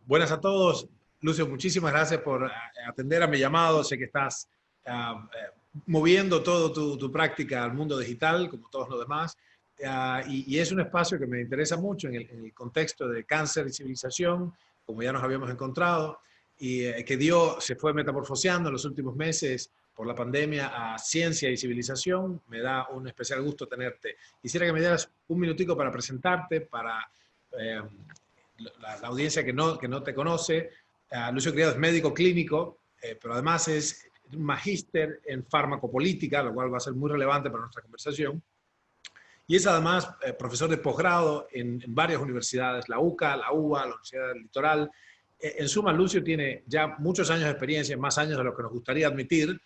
Buenas a todos. Lucio, muchísimas gracias por atender a mi llamado. Sé que estás moviendo toda tu práctica al mundo digital, como todos los demás. Y es un espacio que me interesa mucho en el contexto de cáncer y civilización, como ya nos habíamos encontrado, y que se fue metamorfoseando en los últimos meses por la pandemia a ciencia y civilización. Me da un especial gusto tenerte. Quisiera que me dieras un minutico para presentarte, para eh, la audiencia que no te conoce. Lucio Criado es médico clínico, pero además es un magíster en farmacopolítica, lo cual va a ser muy relevante para nuestra conversación. Y es además profesor de posgrado en varias universidades, la UCA, la UBA, la Universidad del Litoral. En suma, Lucio tiene ya muchos años de experiencia, más años de lo que nos gustaría admitir,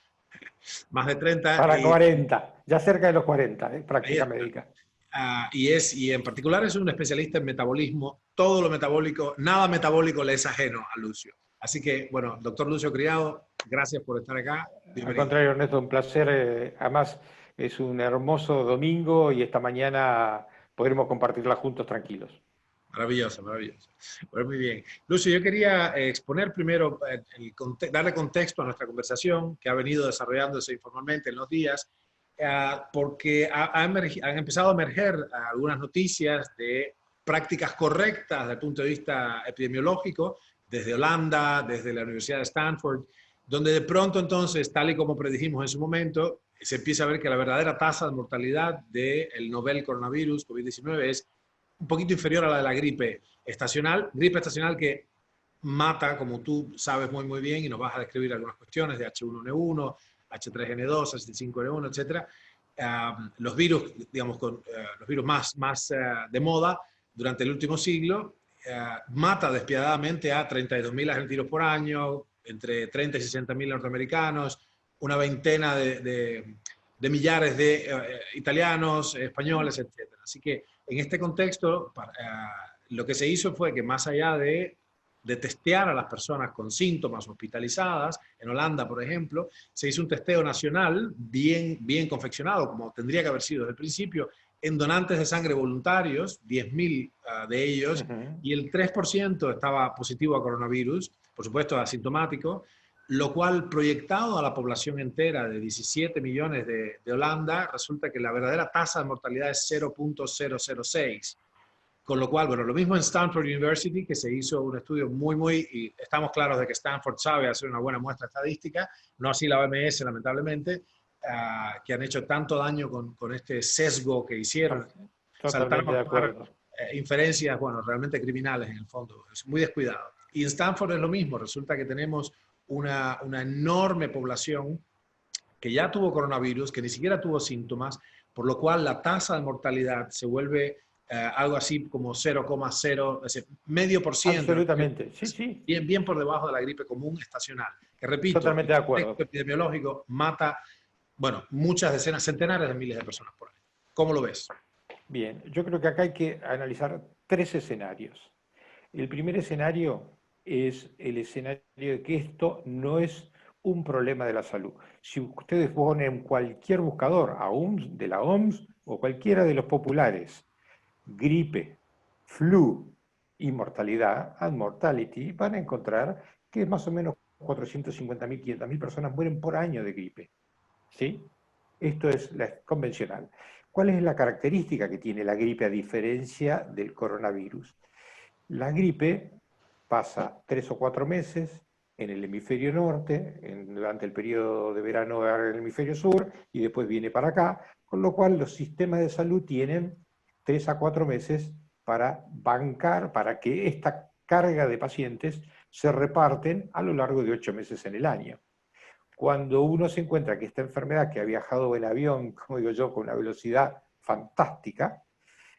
más de 30. Para 40, ya cerca de los 40, práctica médica. Y en particular es un especialista en metabolismo. Todo lo metabólico, nada metabólico le es ajeno a Lucio. Así que, bueno, doctor Lucio Criado, gracias por estar acá. Al Bienvenido. contrario, Ernesto, un placer. Además, es un hermoso domingo y esta mañana podremos compartirla juntos tranquilos. Maravilloso, maravilloso. Bueno, muy bien. Lucio, yo quería exponer primero, darle contexto a nuestra conversación que ha venido desarrollándose informalmente en los días, porque han empezado a emerger algunas noticias de prácticas correctas desde el punto de vista epidemiológico, desde Holanda, desde la Universidad de Stanford, donde de pronto entonces, tal y como predijimos en su momento, se empieza a ver que la verdadera tasa de mortalidad del novel coronavirus COVID-19 es un poquito inferior a la de la gripe estacional que mata, como tú sabes muy bien, y nos vas a describir algunas cuestiones de H1N1, H3N2, H5N1, etc. Los virus, digamos, los virus más de moda durante el último siglo, mata despiadadamente a 32.000 argentinos por año, entre 30 y 60.000 norteamericanos, una veintena de millares de italianos, españoles, etc. Así que en este contexto, lo que se hizo fue que más allá de testear a las personas con síntomas hospitalizadas, en Holanda, por ejemplo, se hizo un testeo nacional bien confeccionado, como tendría que haber sido desde el principio, en donantes de sangre voluntarios, 10.000 de ellos, y el 3% estaba positivo a coronavirus, por supuesto asintomático, lo cual proyectado a la población entera de 17 millones de Holanda, resulta que la verdadera tasa de mortalidad es 0.006. Con lo cual, bueno, lo mismo en Stanford University, que se hizo un estudio y estamos claros de que Stanford sabe hacer una buena muestra estadística, no así la OMS, lamentablemente, que han hecho tanto daño con este sesgo que hicieron. Totalmente Saltaron de a tomar acuerdo. inferencias, bueno, realmente criminales en el fondo, es muy descuidado. Y en Stanford es lo mismo, resulta que tenemos una enorme población que ya tuvo coronavirus, que ni siquiera tuvo síntomas, por lo cual la tasa de mortalidad se vuelve algo así como 0,0, es decir, medio por ciento, Absolutamente, sí, sí, bien por debajo de la gripe común estacional, que repito, en totalmente de contexto acuerdo. epidemiológico mata, bueno, muchas decenas, centenares de miles de personas por año. ¿Cómo lo ves? Bien, yo creo que acá hay que analizar tres escenarios. El primer escenario es el escenario de que esto no es un problema de la salud. Si ustedes ponen cualquier buscador, aún de la OMS o cualquiera de los populares, gripe, flu y mortalidad, and mortality, van a encontrar que más o menos 450.000, 500.000 personas mueren por año de gripe. ¿Sí? Esto es la convencional. ¿Cuál es la característica que tiene la gripe a diferencia del coronavirus? La gripe pasa 3 o 4 meses en el hemisferio norte, durante el periodo de verano en el hemisferio sur, y después viene para acá, con lo cual los sistemas de salud tienen 3 a 4 meses para bancar, para que esta carga de pacientes se reparten a lo largo de 8 meses en el año. Cuando uno se encuentra que esta enfermedad, que ha viajado en avión, como digo yo, con una velocidad fantástica,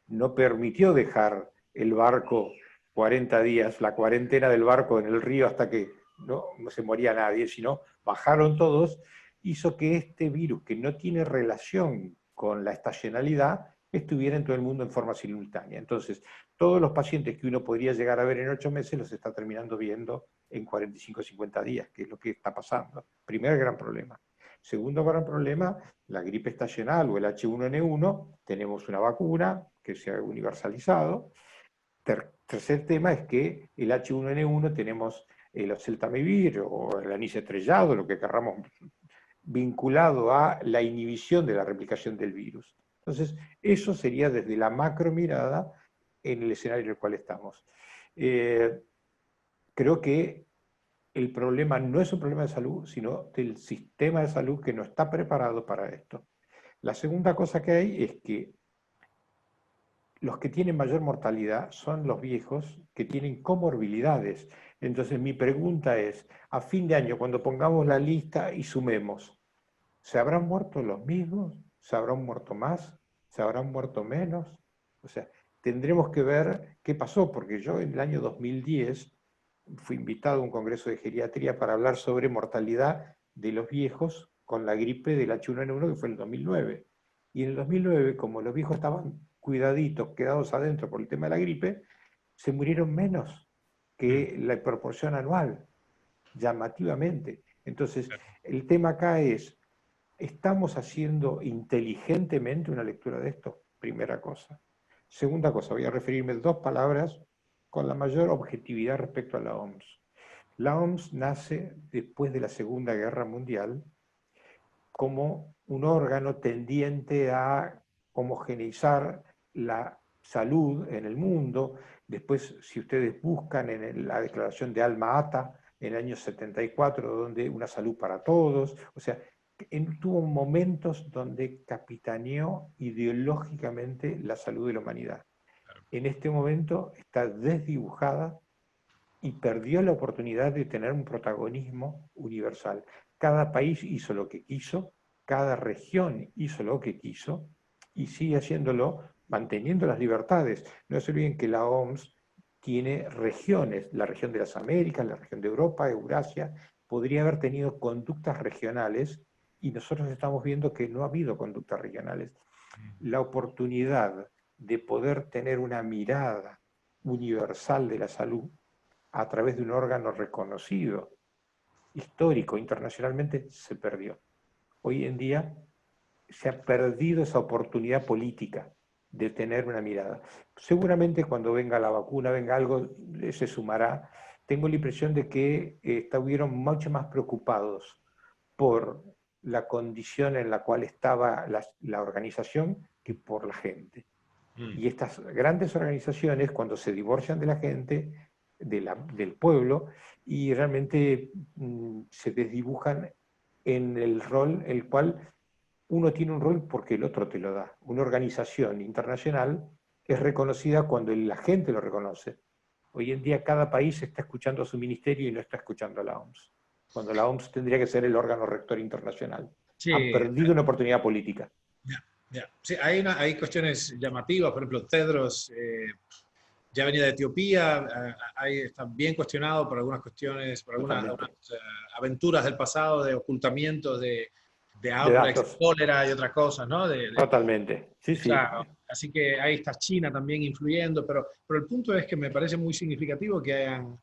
no permitió dejar el barco 40 días, la cuarentena del barco en el río hasta que no se moría nadie, sino bajaron todos, hizo que este virus, que no tiene relación con la estacionalidad, estuviera en todo el mundo en forma simultánea. Entonces, todos los pacientes que uno podría llegar a ver en 8 meses los está terminando viendo en 45 o 50 días, que es lo que está pasando. Primer gran problema. Segundo gran problema, la gripe estacional o el H1N1, tenemos una vacuna que se ha universalizado. tercer tema es que el H1N1 tenemos el oseltamivir o el anís estrellado, lo que querramos, vinculado a la inhibición de la replicación del virus. Entonces, eso sería desde la macro mirada en el escenario en el cual estamos. Creo que el problema no es un problema de salud, sino del sistema de salud que no está preparado para esto. La segunda cosa que hay es que los que tienen mayor mortalidad son los viejos que tienen comorbilidades. Entonces mi pregunta es, a fin de año, cuando pongamos la lista y sumemos, ¿se habrán muerto los mismos? ¿Se habrán muerto más? ¿Se habrán muerto menos? O sea, tendremos que ver qué pasó, porque yo en el año 2010 fui invitado a un congreso de geriatría para hablar sobre mortalidad de los viejos con la gripe del H1N1 que fue en el 2009. Y en el 2009, como los viejos estaban cuidaditos, quedados adentro por el tema de la gripe, se murieron menos que la proporción anual, llamativamente. Entonces, el tema acá es, ¿estamos haciendo inteligentemente una lectura de esto? Primera cosa. Segunda cosa, voy a referirme 2 palabras con la mayor objetividad respecto a la OMS. La OMS nace después de la Segunda Guerra Mundial como un órgano tendiente a homogeneizar la salud en el mundo. Después, si ustedes buscan en la declaración de Alma-Ata, en el año 74, donde una salud para todos, o sea, tuvo momentos donde capitaneó ideológicamente la salud de la humanidad. En este momento está desdibujada y perdió la oportunidad de tener un protagonismo universal. Cada país hizo lo que quiso, cada región hizo lo que quiso y sigue haciéndolo manteniendo las libertades. No se olviden que la OMS tiene regiones, la región de las Américas, la región de Europa, Eurasia, podría haber tenido conductas regionales y nosotros estamos viendo que no ha habido conductas regionales. La oportunidad de poder tener una mirada universal de la salud a través de un órgano reconocido, histórico, internacionalmente, se perdió. Hoy en día se ha perdido esa oportunidad política de tener una mirada. Seguramente cuando venga la vacuna, venga algo, se sumará. Tengo la impresión de que estuvieron mucho más preocupados por la condición en la cual estaba la organización que por la gente. Y estas grandes organizaciones, cuando se divorcian de la gente, del pueblo, y realmente se desdibujan en el rol el cual uno tiene un rol porque el otro te lo da. Una organización internacional es reconocida cuando la gente lo reconoce. Hoy en día cada país está escuchando a su ministerio y no está escuchando a la OMS, cuando la OMS tendría que ser el órgano rector internacional. Sí, Han perdido una oportunidad política. Sí, hay cuestiones llamativas, por ejemplo, Tedros ya venía de Etiopía, está bien cuestionado por algunas cuestiones, por algunas aventuras del pasado de ocultamiento de outbreaks, cólera y otras cosas, ¿no? Totalmente, sí, sí. Claro, así que ahí está China también influyendo, pero el punto es que me parece muy significativo que hayan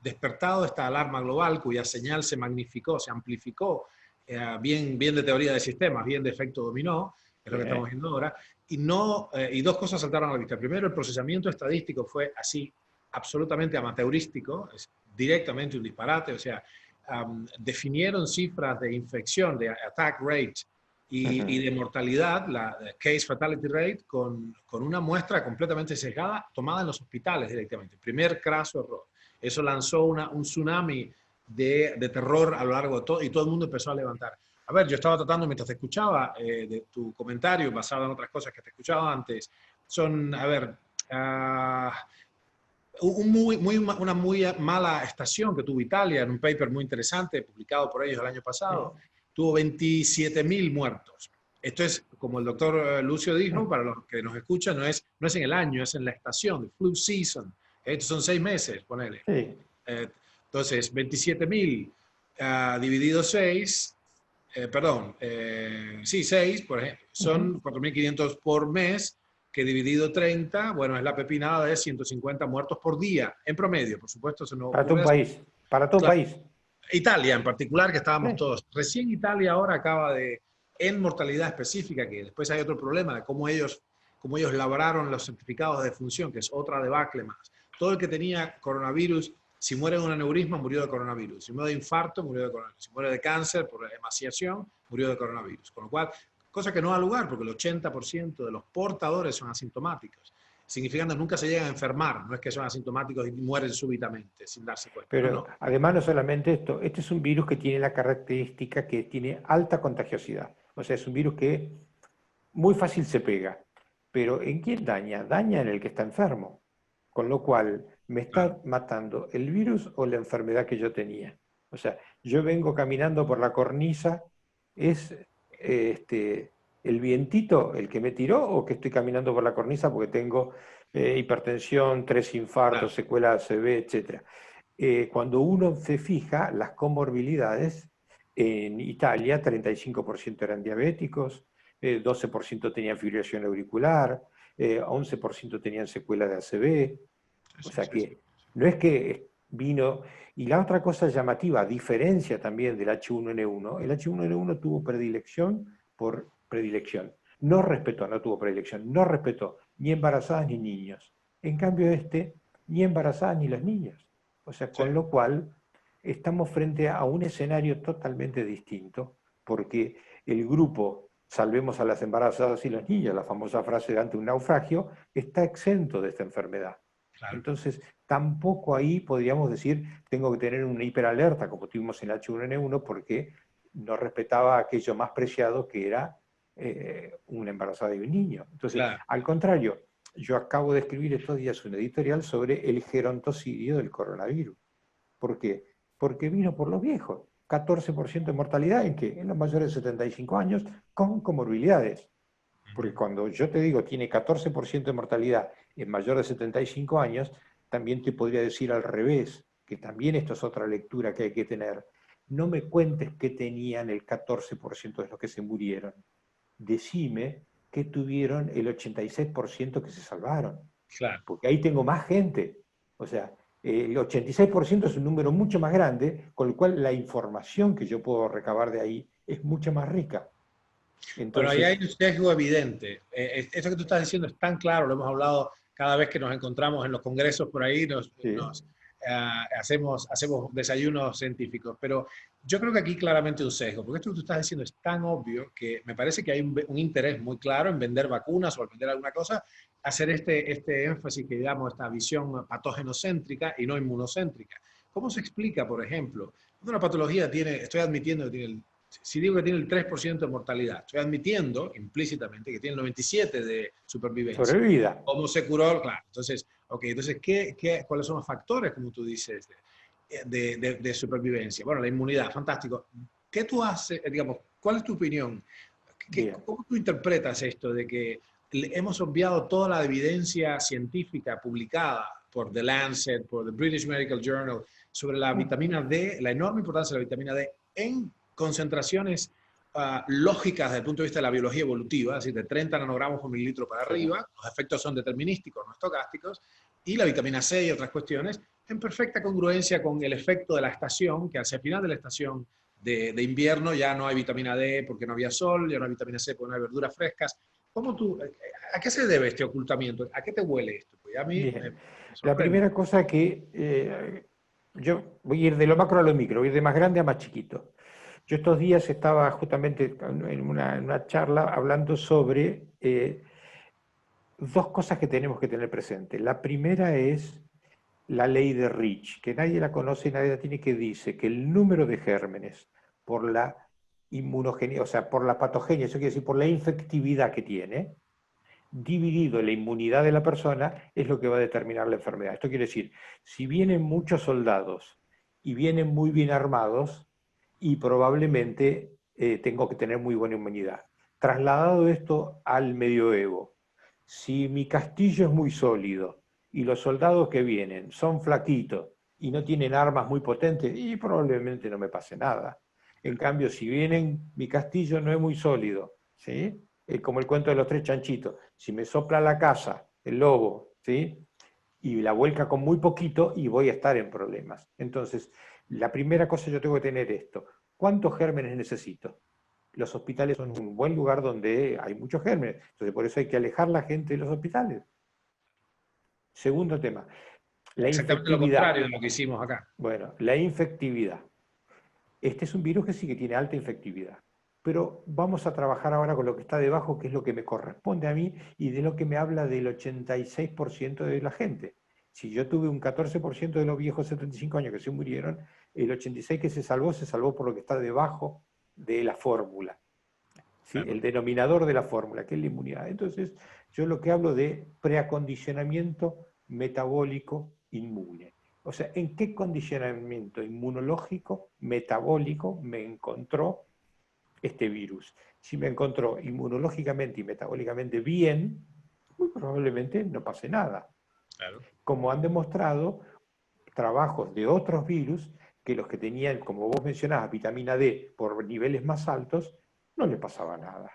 despertado esta alarma global cuya señal se magnificó, se amplificó, bien de teoría de sistemas, bien de efecto dominó, es lo que estamos viendo ahora, y 2 cosas saltaron a la vista. Primero, el procesamiento estadístico fue así, absolutamente amateurístico, es directamente un disparate, o sea, definieron cifras de infección, de attack rate y de mortalidad, la case fatality rate, con una muestra completamente sesgada tomada en los hospitales directamente. Primer craso error. Eso lanzó un tsunami de terror a lo largo de todo, y todo el mundo empezó a levantar. A ver, yo estaba tratando, mientras te escuchaba, de tu comentario, basado en otras cosas que te escuchaba antes, son, a ver, una muy mala estación que tuvo Italia, en un paper muy interesante, publicado por ellos el año pasado, tuvo 27.000 muertos. Esto es, como el doctor Lucio dijo, para los que nos escuchan, no es en el año, es en la estación, de flu season. Estos son 6 meses, ponele. Sí. Entonces, 27.000 dividido 6, sí, 6, por ejemplo, son 4.500 por mes, que dividido 30, bueno, es la pepinada de 150 muertos por día, en promedio, por supuesto. Eso no para todo un país, para todo un país. Italia en particular, que estábamos todos. Recién Italia ahora acaba de, en mortalidad específica, que después hay otro problema de cómo ellos labraron los certificados de defunción, que es otra debacle más. todo el que tenía coronavirus, si muere de un aneurisma, murió de coronavirus. Si muere de infarto, murió de coronavirus. Si muere de cáncer por emaciación, murió de coronavirus. Con lo cual, cosa que no da lugar, porque el 80% de los portadores son asintomáticos, significando que nunca se llegan a enfermar, no es que son asintomáticos y mueren súbitamente sin darse cuenta. No, Pero no. además no solamente esto, este es un virus que tiene la característica que tiene alta contagiosidad. O sea, es un virus que muy fácil se pega. Pero ¿en quién daña? Daña en el que está enfermo. Con lo cual, me Claro, está matando el virus o la enfermedad que yo tenía. O sea, yo vengo caminando por la cornisa, ¿es el vientito el que me tiró o que estoy caminando por la cornisa porque tengo hipertensión, 3 infartos, claro, secuela ACV, etcétera? Cuando uno se fija, las comorbilidades, en Italia 35% eran diabéticos, 12% tenían fibrilación auricular, 11% tenían secuela de ACV. O sí, sea sí, sí, que no es que vino... Y la otra cosa llamativa, a diferencia también del H1N1, el H1N1 tuvo predilección por predilección. No respetó, no tuvo predilección, no respetó ni embarazadas ni niños. En cambio ni embarazadas ni los niños. O sea, sí, con lo cual estamos frente a un escenario totalmente distinto, porque el grupo salvemos a las embarazadas y los niños, la famosa frase de ante un naufragio, está exento de esta enfermedad. claro. Entonces, tampoco ahí podríamos decir, tengo que tener una hiperalerta como tuvimos en H1N1 porque no respetaba aquello más preciado que era una embarazada y un niño. Entonces, Claro. al contrario, yo acabo de escribir estos días un editorial sobre el gerontocidio del coronavirus. ¿Por qué? Porque vino por los viejos. 14% de mortalidad en que en los mayores de 75 años con comorbilidades. Porque cuando yo te digo tiene 14% de mortalidad en mayor de 75 años, también te podría decir al revés, que también esto es otra lectura que hay que tener. No me cuentes que tenían el 14% de los que se murieron. Decime que tuvieron el 86% que se salvaron. Claro. Porque ahí tengo más gente. O sea, el 86% es un número mucho más grande, con lo cual la información que yo puedo recabar de ahí es mucho más rica. Bueno, ahí hay Entonces, un sesgo evidente. Eso que tú estás diciendo es tan claro, lo hemos hablado cada vez que nos encontramos en los congresos por ahí, sí, hacemos desayunos científicos, pero yo creo que aquí claramente un sesgo, porque esto que tú estás diciendo es tan obvio que me parece que hay un interés muy claro en vender vacunas o en vender alguna cosa, hacer este énfasis que llamamos esta visión patógenocéntrica y no inmunocéntrica. ¿Cómo se explica, por ejemplo, cuando una patología tiene, estoy admitiendo que tiene si digo que tiene el 3% de mortalidad, estoy admitiendo implícitamente que tiene el 97% de supervivencia. sobrevida. ¿Cómo se curó? Claro. Entonces, okay, entonces ¿cuáles son los factores, como tú dices, de supervivencia? Bueno, la inmunidad, fantástico. ¿Qué tú haces, digamos, cuál es tu opinión? Bien. ¿Cómo tú interpretas esto de que hemos obviado toda la evidencia científica publicada por The Lancet, por The British Medical Journal, sobre la vitamina D, la enorme importancia de la vitamina D en concentraciones lógicas desde el punto de vista de la biología evolutiva, es decir, de 30 nanogramos por mililitro para Sí. arriba, los efectos son determinísticos, no estocásticos, y la vitamina C y otras cuestiones, en perfecta congruencia con el efecto de la estación, que hacia el final de la estación de invierno ya no hay vitamina D porque no había sol, ya no hay vitamina C porque no hay verduras frescas. ¿A qué se debe este ocultamiento? ¿A qué te huele esto? Pues a mí Bien. me La sorprende. primera cosa que yo voy a ir de lo macro a lo micro, voy a ir de más grande a más chiquito. Yo estos días estaba justamente en una charla hablando sobre dos cosas que tenemos que tener presente. La primera es la ley de Rich, que nadie la conoce y nadie la tiene, que dice que el número de gérmenes por la inmunogenia, o sea, por la patogenia, eso quiere decir por la infectividad que tiene, dividido en la inmunidad de la persona, es lo que va a determinar la enfermedad. Esto quiere decir, si vienen muchos soldados y vienen muy bien armados, y probablemente tengo que tener muy buena inmunidad. Trasladado esto al medioevo, si mi castillo es muy sólido y los soldados que vienen son flaquitos y no tienen armas muy potentes, y probablemente no me pase nada. En cambio, si vienen, mi castillo no es muy sólido, ¿sí? Como el cuento de los tres chanchitos. Si me sopla la casa, el lobo, ¿sí? Y la vuelca con muy poquito, y voy a estar en problemas. Entonces, la primera cosa yo tengo que tener esto. ¿Cuántos gérmenes necesito? Los hospitales son un buen lugar donde hay muchos gérmenes. Entonces, por eso hay que alejar a la gente de los hospitales. Segundo tema. La Exactamente lo infectividad. contrario de lo que hicimos acá. Bueno, la infectividad. Este es un virus que sí que tiene alta infectividad. Pero vamos a trabajar ahora con lo que está debajo, que es lo que me corresponde a mí y de lo que me habla del 86% de la gente. Si yo tuve un 14% de los viejos 75 años que se murieron, el 86% que se salvó por lo que está debajo de la fórmula. ¿Sí? Claro. El denominador de la fórmula, que es la inmunidad. Entonces, yo lo que hablo de preacondicionamiento metabólico inmune. O sea, ¿en qué condicionamiento inmunológico, metabólico me encontró este virus? Si me encontró inmunológicamente y metabólicamente bien, muy probablemente no pase nada. Claro. Como han demostrado trabajos de otros virus, que los que tenían, como vos mencionabas, vitamina D por niveles más altos, no le pasaba nada.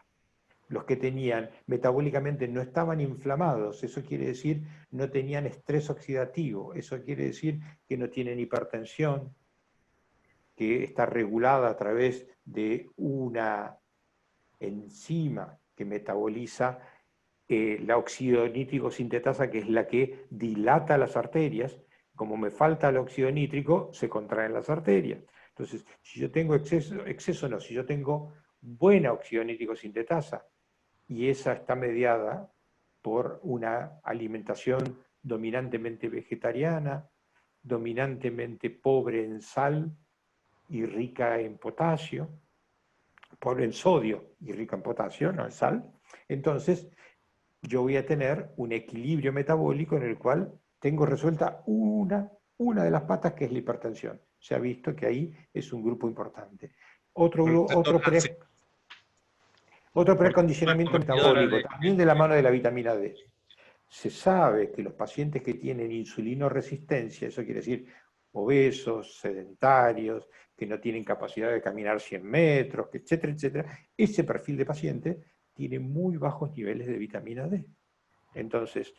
Los que tenían metabólicamente no estaban inflamados, eso quiere decir no tenían estrés oxidativo, eso quiere decir que no tienen hipertensión, que está regulada a través de una enzima que metaboliza la óxido nítrico sintetasa, que es la que dilata las arterias. Como me falta el óxido nítrico, se contraen las arterias. Entonces, si yo tengo exceso no, si yo tengo buena óxido nítrico sintetasa, y esa está mediada por una alimentación dominantemente vegetariana, dominantemente pobre en sal y rica en potasio, pobre en sodio y rica en potasio, no en sal. Entonces, yo voy a tener un equilibrio metabólico en el cual tengo resuelta una de las patas, que es la hipertensión. Se ha visto que ahí es un grupo importante. Otro Por lo tanto, precondicionamiento convertidora metabólico, también de la mano de la vitamina D. Se sabe que los pacientes que tienen insulinoresistencia, eso quiere decir obesos, sedentarios, que no tienen capacidad de caminar 100 metros, etcétera, etcétera, ese perfil de paciente tiene muy bajos niveles de vitamina D. Entonces,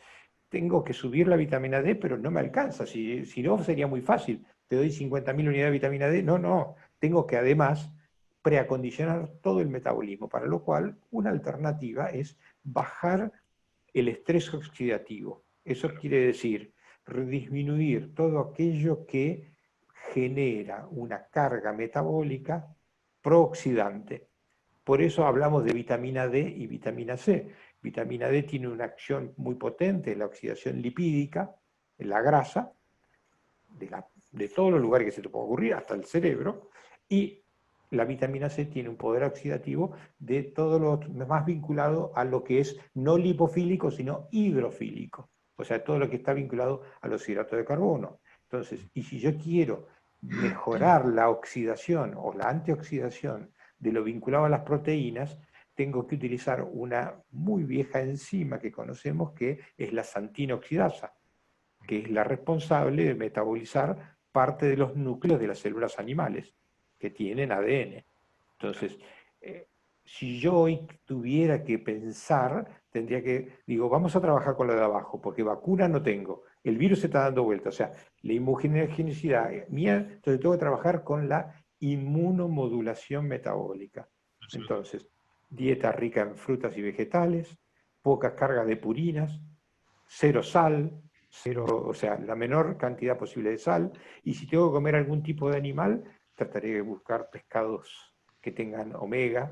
tengo que subir la vitamina D, pero no me alcanza. Si no, sería muy fácil. Te doy 50.000 unidades de vitamina D. No, no. Tengo que además preacondicionar todo el metabolismo, para lo cual una alternativa es bajar el estrés oxidativo. Eso quiere decir disminuir todo aquello que genera una carga metabólica prooxidante. Por eso hablamos de vitamina D y vitamina C. Vitamina D tiene una acción muy potente en la oxidación lipídica, en la grasa, de todos los lugares que se te pueda ocurrir, hasta el cerebro, y la vitamina C tiene un poder oxidativo de todo lo más vinculado a lo que es no lipofílico, sino hidrofílico. O sea, todo lo que está vinculado a los hidratos de carbono. Entonces, y si yo quiero mejorar la oxidación o la antioxidación de lo vinculado a las proteínas, tengo que utilizar una muy vieja enzima que conocemos, que es la santina oxidasa, que es la responsable de metabolizar parte de los núcleos de las células animales que tienen ADN. Entonces, si yo hoy tuviera que pensar, tendría que, digo, vamos a trabajar con lo de abajo, porque vacuna no tengo, el virus se está dando vuelta, o sea, la inmunogenicidad mía, entonces tengo que trabajar con la inmunomodulación metabólica. Entonces, dieta rica en frutas y vegetales, pocas cargas de purinas, cero sal, cero, o sea, la menor cantidad posible de sal, y si tengo que comer algún tipo de animal, trataré de buscar pescados que tengan omega,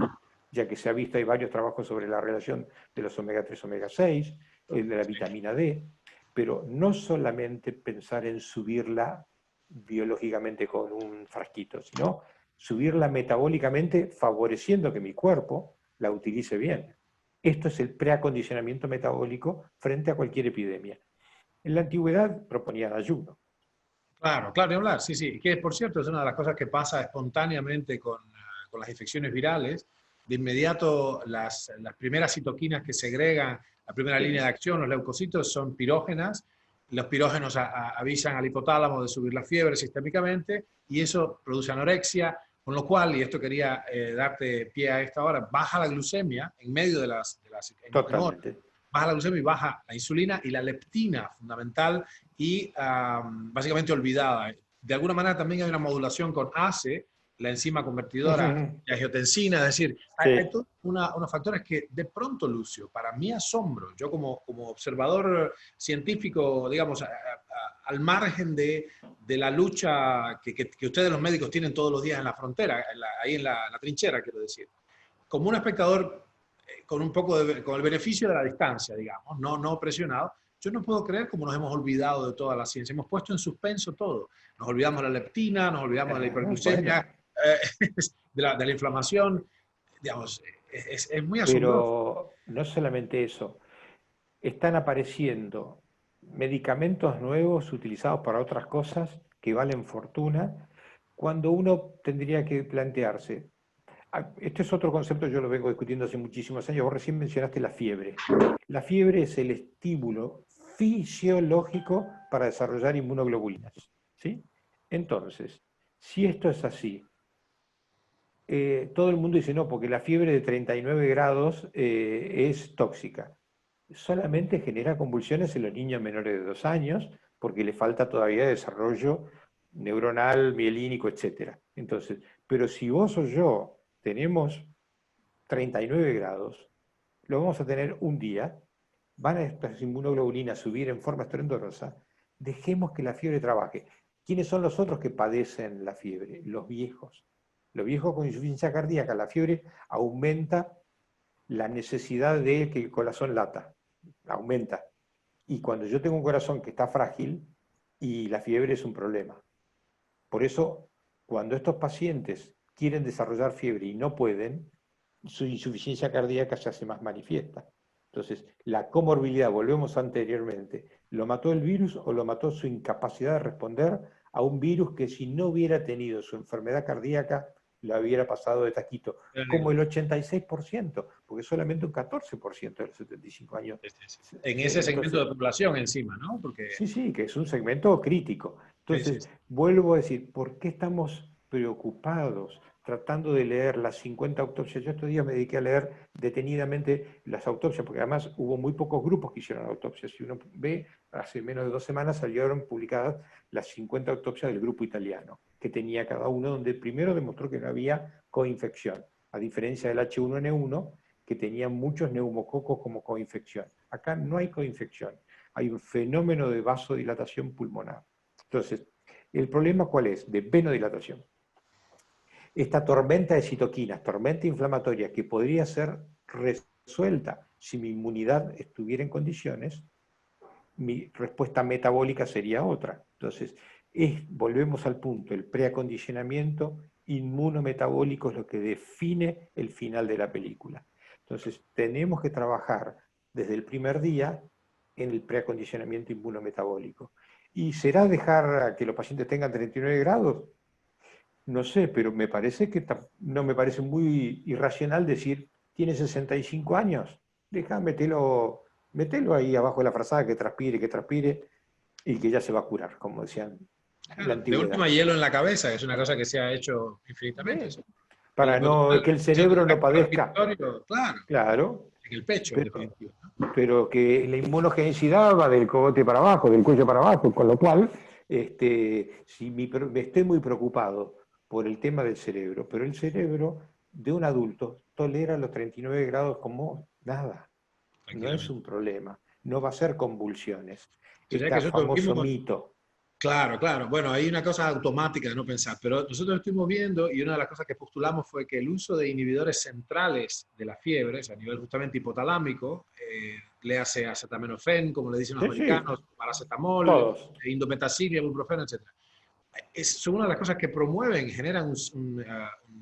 ya que se ha visto, hay varios trabajos sobre la relación de los omega 3, omega 6, de la vitamina D, pero no solamente pensar en subirla biológicamente con un frasquito, sino subirla metabólicamente favoreciendo que mi cuerpo la utilice bien. Esto es el preacondicionamiento metabólico frente a cualquier epidemia. En la antigüedad proponían ayuno. Claro, claro, y hablar, sí, sí. Que por cierto es una de las cosas que pasa espontáneamente con las infecciones virales. De inmediato, las primeras citoquinas que segregan, la primera línea de acción, los leucocitos, son pirógenas. Los pirógenos avisan al hipotálamo de subir la fiebre sistémicamente y eso produce anorexia, con lo cual, y esto quería darte pie a esta hora, baja la glucemia en medio de en orden. Totalmente. Baja la glucemia y baja la insulina y la leptina, fundamental y básicamente olvidada. De alguna manera también hay una modulación con ACE, la enzima convertidora de angiotensina, es decir, hay todos unos factores que de pronto, Lucio, para mi asombro, yo como observador científico, digamos, al margen de la lucha que ustedes los médicos tienen todos los días en la frontera, ahí en la trinchera, quiero decir, como un espectador con un poco con el beneficio de la distancia, digamos, no presionado, yo no puedo creer cómo nos hemos olvidado de toda la ciencia. Hemos puesto en suspenso todo. Nos olvidamos de la leptina, nos olvidamos de la hiperglucemia, de la inflamación. Digamos, es muy asombroso. Pero no solamente eso. Están apareciendo medicamentos nuevos utilizados para otras cosas que valen fortuna, cuando uno tendría que plantearse. Este es otro concepto, yo lo vengo discutiendo hace muchísimos años. Vos recién mencionaste la fiebre. La fiebre es el estímulo fisiológico para desarrollar inmunoglobulinas, ¿sí? Entonces, si esto es así, todo el mundo dice no, porque la fiebre de 39 grados es tóxica. Solamente genera convulsiones en los niños menores de 2 años, porque le falta todavía desarrollo neuronal, mielínico, etc. Entonces, pero si vos o yo tenemos 39 grados, lo vamos a tener un día, van a estas inmunoglobulinas subir en forma estruendosa, dejemos que la fiebre trabaje. ¿Quiénes son los otros que padecen la fiebre? Los viejos. Los viejos con insuficiencia cardíaca, la fiebre aumenta la necesidad de que el corazón lata, aumenta. Y cuando yo tengo un corazón que está frágil, y la fiebre es un problema. Por eso, cuando estos pacientes quieren desarrollar fiebre y no pueden, su insuficiencia cardíaca se hace más manifiesta. Entonces, la comorbilidad, volvemos anteriormente, ¿lo mató el virus o lo mató su incapacidad de responder a un virus que si no hubiera tenido su enfermedad cardíaca, la hubiera pasado de taquito? Como el 86%, porque solamente un 14% de los 75 años. En ese segmento de población encima, ¿no? Porque... Sí, que es un segmento crítico. Entonces, vuelvo a decir, ¿por qué estamos preocupados tratando de leer las 50 autopsias? Yo estos días me dediqué a leer detenidamente las autopsias, porque además hubo muy pocos grupos que hicieron autopsias. Si uno ve, hace menos de 2 semanas salieron publicadas las 50 autopsias del grupo italiano, que tenía cada uno, donde primero demostró que no había coinfección, a diferencia del H1N1, que tenía muchos neumococos como coinfección. Acá no hay coinfección, hay un fenómeno de vasodilatación pulmonar. Entonces, ¿el problema cuál es? De venodilatación. Esta tormenta de citoquinas, tormenta inflamatoria, que podría ser resuelta si mi inmunidad estuviera en condiciones, mi respuesta metabólica sería otra. Entonces, volvemos al punto, el preacondicionamiento inmunometabólico es lo que define el final de la película. Entonces, tenemos que trabajar desde el primer día en el preacondicionamiento inmunometabólico. ¿Y será dejar a que los pacientes tengan 39 grados? No sé, pero me parece que no me parece muy irracional decir, tiene 65 años, metelo ahí abajo de la frazada, que transpire, y que ya se va a curar, como decían en la antigüedad. De última, hielo en la cabeza, que es una cosa que se ha hecho infinitamente. Para que el cerebro no padezca. Claro. En el pecho, en definitiva. Pero que la inmunogenicidad va del cogote para abajo, del cuello para abajo, con lo cual, si me estoy muy preocupado por el tema del cerebro, pero el cerebro de un adulto tolera los 39 grados como nada. No es un problema. No va a ser convulsiones. Este famoso mito. Claro. Bueno, hay una cosa automática de no pensar, pero nosotros estuvimos viendo y una de las cosas que postulamos fue que el uso de inhibidores centrales de la fiebre, a nivel justamente hipotalámico, léase acetaminofén, como le dicen los americanos, paracetamol, indometacina, ibuprofeno, etc. Son una de las cosas que promueven, generan un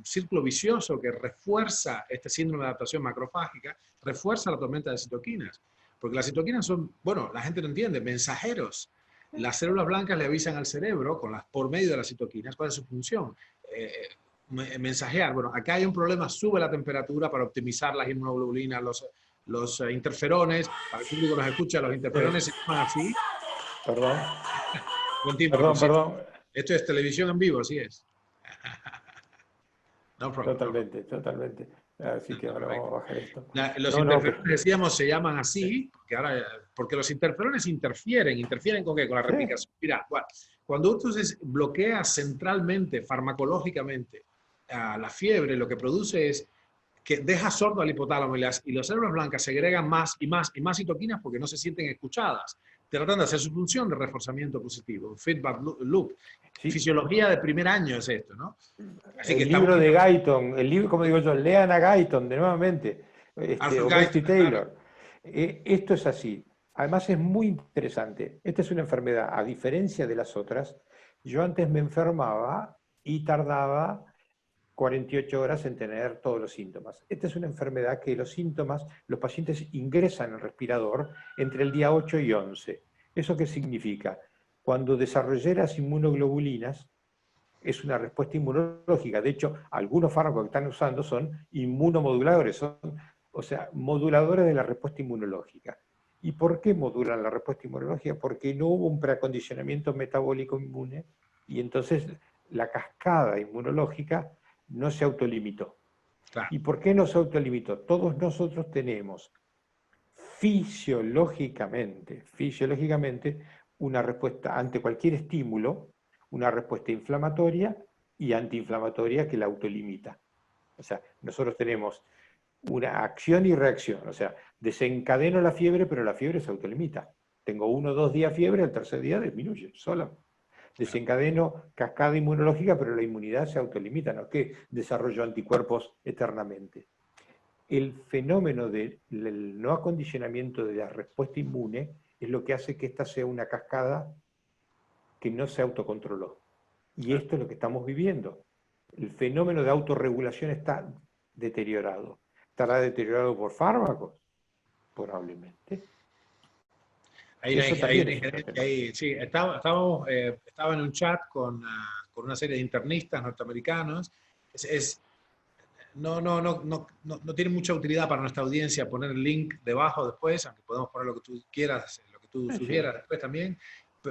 círculo vicioso que refuerza este síndrome de adaptación macrofágica, refuerza la tormenta de citoquinas. Porque las citoquinas son, bueno, la gente no entiende, mensajeros. Las células blancas le avisan al cerebro por medio de las citoquinas cuál es su función. Mensajear. Bueno, acá hay un problema, sube la temperatura para optimizar las inmunoglobulinas, los interferones. Para el público que nos escucha, los interferones se llaman así. Perdón. Esto es televisión en vivo, así es. Totalmente. Así que ahora vamos a bajar esto. Los interferones, decíamos, se llaman así, porque los interferones interfieren ¿con qué? Con la replicación. Mira, cuando tú bloqueas centralmente, farmacológicamente, la fiebre lo que produce es que deja sordo al hipotálamo y los células blancas segregan más y más y más citoquinas porque no se sienten escuchadas, tratando de hacer su función de reforzamiento positivo, feedback loop. Sí. Fisiología de primer año es esto, ¿no? Así que El estamos libro de viendo Guyton, el libro, como digo yo, lean a Guyton de nuevamente, Arthur o Bessie Guyton, claro. Taylor. Esto es así. Además es muy interesante. Esta es una enfermedad, a diferencia de las otras, yo antes me enfermaba y tardaba 48 horas en tener todos los síntomas. Esta es una enfermedad que los síntomas, los pacientes ingresan al respirador entre el día 8 y 11. ¿Eso qué significa? Cuando desarrollé las inmunoglobulinas, es una respuesta inmunológica. De hecho, algunos fármacos que están usando son inmunomoduladores, son, o sea, moduladores de la respuesta inmunológica. ¿Y por qué modulan la respuesta inmunológica? Porque no hubo un preacondicionamiento metabólico inmune y entonces la cascada inmunológica no se autolimitó. Claro. ¿Y por qué no se autolimitó? Todos nosotros tenemos fisiológicamente, una respuesta ante cualquier estímulo, una respuesta inflamatoria y antiinflamatoria que la autolimita. O sea, nosotros tenemos una acción y reacción. O sea, desencadeno la fiebre, pero la fiebre se autolimita. Tengo 1 o 2 días fiebre, el tercer día disminuye sola. Desencadeno cascada inmunológica, pero la inmunidad se autolimita, no es que desarrollo anticuerpos eternamente. El fenómeno del no acondicionamiento de la respuesta inmune es lo que hace que esta sea una cascada que no se autocontroló. Y esto es lo que estamos viviendo. El fenómeno de autorregulación está deteriorado. ¿Estará deteriorado por fármacos? Probablemente. Eso Hay también una es otro injerencia fenómeno. ahí. Sí, estaba en un chat con una serie de internistas norteamericanos. Es, no tiene mucha utilidad para nuestra audiencia poner el link debajo después, aunque podemos poner lo que tú quieras, lo que tú Sí. sugieras después también,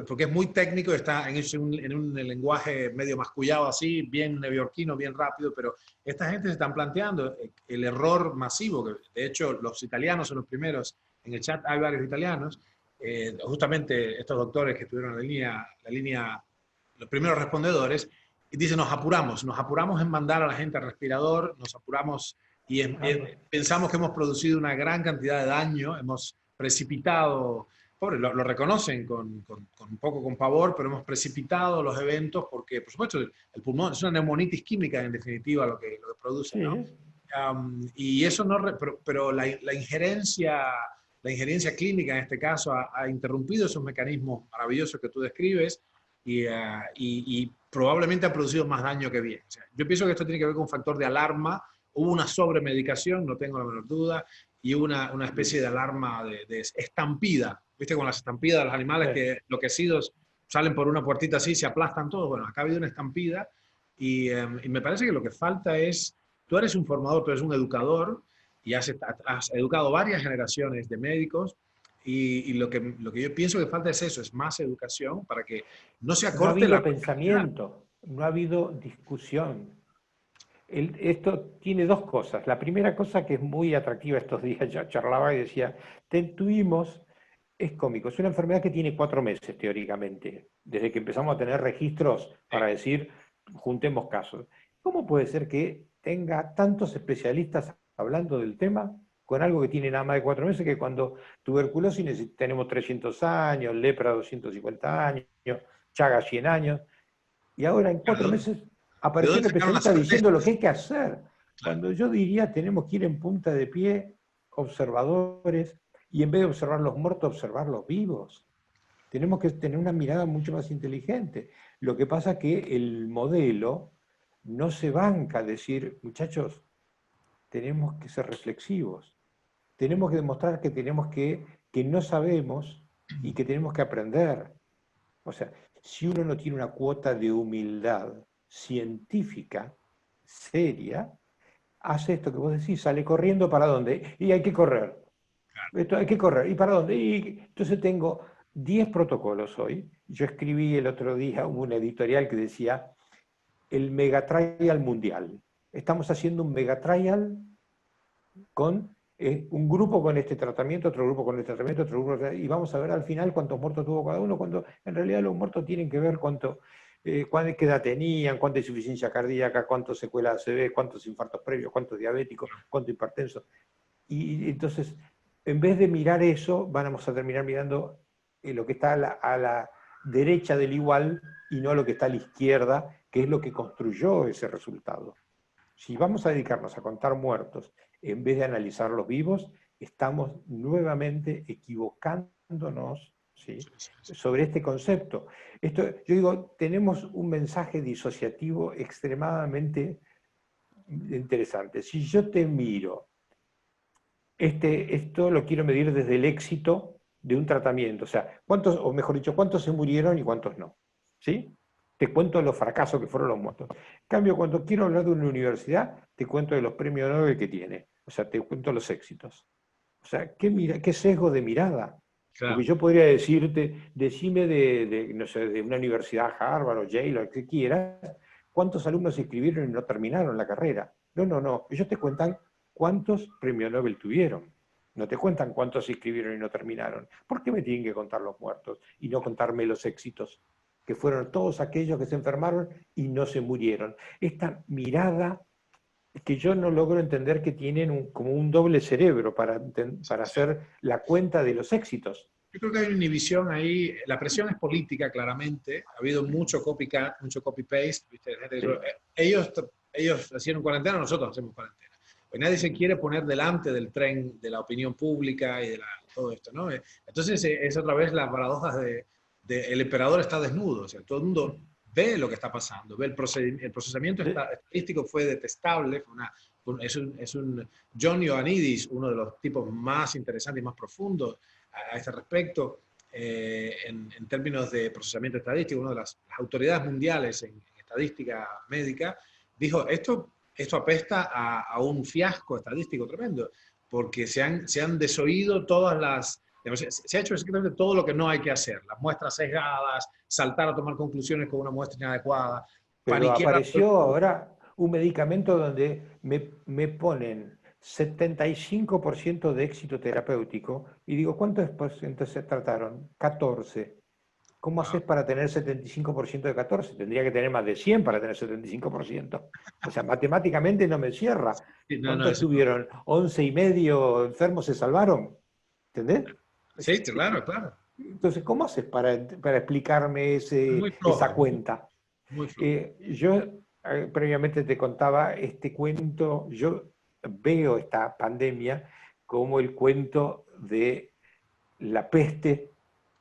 porque es muy técnico, está en un lenguaje medio mascullado así, bien neoyorquino, bien rápido, pero esta gente se están planteando el error masivo, que de hecho los italianos son los primeros, en el chat hay varios italianos, justamente estos doctores que tuvieron la línea, los primeros respondedores, y dice, nos apuramos en mandar a la gente al respirador, nos apuramos y pensamos que hemos producido una gran cantidad de daño, hemos precipitado, pobre, lo reconocen un poco con pavor, pero hemos precipitado los eventos porque, por supuesto, el pulmón es una neumonitis química en definitiva lo que produce, ¿no? Sí. Y eso no, pero la injerencia clínica en este caso ha interrumpido esos mecanismos maravillosos que tú describes y probablemente ha producido más daño que bien. O sea, yo pienso que esto tiene que ver con un factor de alarma, hubo una sobremedicación, no tengo la menor duda, y una especie de alarma de estampida, ¿viste? Con las estampidas de los animales Sí. que enloquecidos salen por una puertita así, se aplastan todos. Bueno, acá ha habido una estampida y me parece que lo que falta es, tú eres un formador, tú eres un educador y has educado varias generaciones de médicos y lo que yo pienso que falta es eso, es más educación para que no se No ha acorte la habido longevidad. pensamiento, no ha habido discusión. Esto tiene dos cosas. La primera cosa que es muy atractiva estos días, ya charlaba y decía, te intuimos, es cómico, es una enfermedad que tiene 4 meses teóricamente, desde que empezamos a tener registros para decir, juntemos casos. ¿Cómo puede ser que tenga tantos especialistas hablando del tema con algo que tiene nada más de 4 meses, que cuando tuberculosis tenemos 300 años, lepra 250 años, Chagas 100 años, y ahora en 4 meses ¿De apareció dónde un sacaron la especialista diciendo lo certeza? que hay que hacer. Claro. Cuando yo diría tenemos que ir en punta de pie, observadores, y en vez de observar los muertos, observar los vivos. Tenemos que tener una mirada mucho más inteligente. Lo que pasa es que el modelo no se banca a decir, muchachos, tenemos que ser reflexivos. Tenemos que demostrar que no sabemos y que tenemos que aprender. O sea, si uno no tiene una cuota de humildad científica, seria, hace esto que vos decís, sale corriendo para dónde, y hay que correr. Esto hay que correr. ¿Y para dónde? Y entonces tengo 10 protocolos hoy. Yo escribí el otro día un editorial que decía el megatrial mundial. Estamos haciendo un megatrial con un grupo con este tratamiento, otro grupo con este tratamiento, otro grupo, y vamos a ver al final cuántos muertos tuvo cada uno, cuando en realidad los muertos tienen que ver cuánto qué edad tenían, cuánta insuficiencia cardíaca, cuántas secuelas ACV, cuántos infartos previos, cuántos diabéticos, cuánto hipertenso. Y entonces, en vez de mirar eso, vamos a terminar mirando lo que está a la derecha del igual y no lo que está a la izquierda, que es lo que construyó ese resultado. Si vamos a dedicarnos a contar muertos en vez de analizar los vivos, estamos nuevamente equivocándonos, ¿sí?, sobre este concepto. Yo digo, tenemos un mensaje disociativo extremadamente interesante. Si yo te miro, esto lo quiero medir desde el éxito de un tratamiento, o sea, cuántos, o mejor dicho, cuántos se murieron y cuántos no, ¿sí? Te cuento los fracasos que fueron los muertos. En cambio, cuando quiero hablar de una universidad, te cuento de los premios Nobel que tiene, o sea, te cuento los éxitos. O sea, qué sesgo de mirada. Claro. Porque yo podría decirte, decime no sé, de una universidad, Harvard o Yale, o lo que quieras, cuántos alumnos se inscribieron y no terminaron la carrera. No. Ellos te cuentan cuántos premios Nobel tuvieron. No te cuentan cuántos se inscribieron y no terminaron. ¿Por qué me tienen que contar los muertos y no contarme los éxitos? Que fueron todos aquellos que se enfermaron y no se murieron. Esta mirada que yo no logro entender, que tienen como un doble cerebro para hacer la cuenta de los éxitos. Yo creo que hay una inhibición ahí. La presión es política, claramente. Ha habido mucho copycat, mucho copy-paste. Sí. Ellos hicieron cuarentena, nosotros hacemos cuarentena. Pues nadie se quiere poner delante del tren de la opinión pública y de todo esto, ¿no? Entonces es otra vez la paradoja de el emperador está desnudo. O sea, todo el mundo ve lo que está pasando, ve el procesamiento estadístico fue detestable, es un John Ioannidis, uno de los tipos más interesantes y más profundos a este respecto, en términos de procesamiento estadístico, una de las autoridades mundiales en estadística médica, dijo, esto apesta a un fiasco estadístico tremendo, porque se han desoído todas las... Se ha hecho exactamente todo lo que no hay que hacer. Las muestras sesgadas, saltar a tomar conclusiones con una muestra inadecuada. Pero apareció ahora un medicamento donde me ponen 75% de éxito terapéutico y digo, ¿cuántos pacientes se trataron? 14. ¿Cómo haces para tener 75% de 14? Tendría que tener más de 100 para tener 75%. O sea, matemáticamente no me cierra. ¿Cuántos estuvieron? 11 y medio enfermos se salvaron. ¿Entendés? Sí, claro, claro. Entonces, ¿cómo haces para explicarme esa cuenta? Muy flojo. Yo previamente te contaba este cuento, yo veo esta pandemia como el cuento de la peste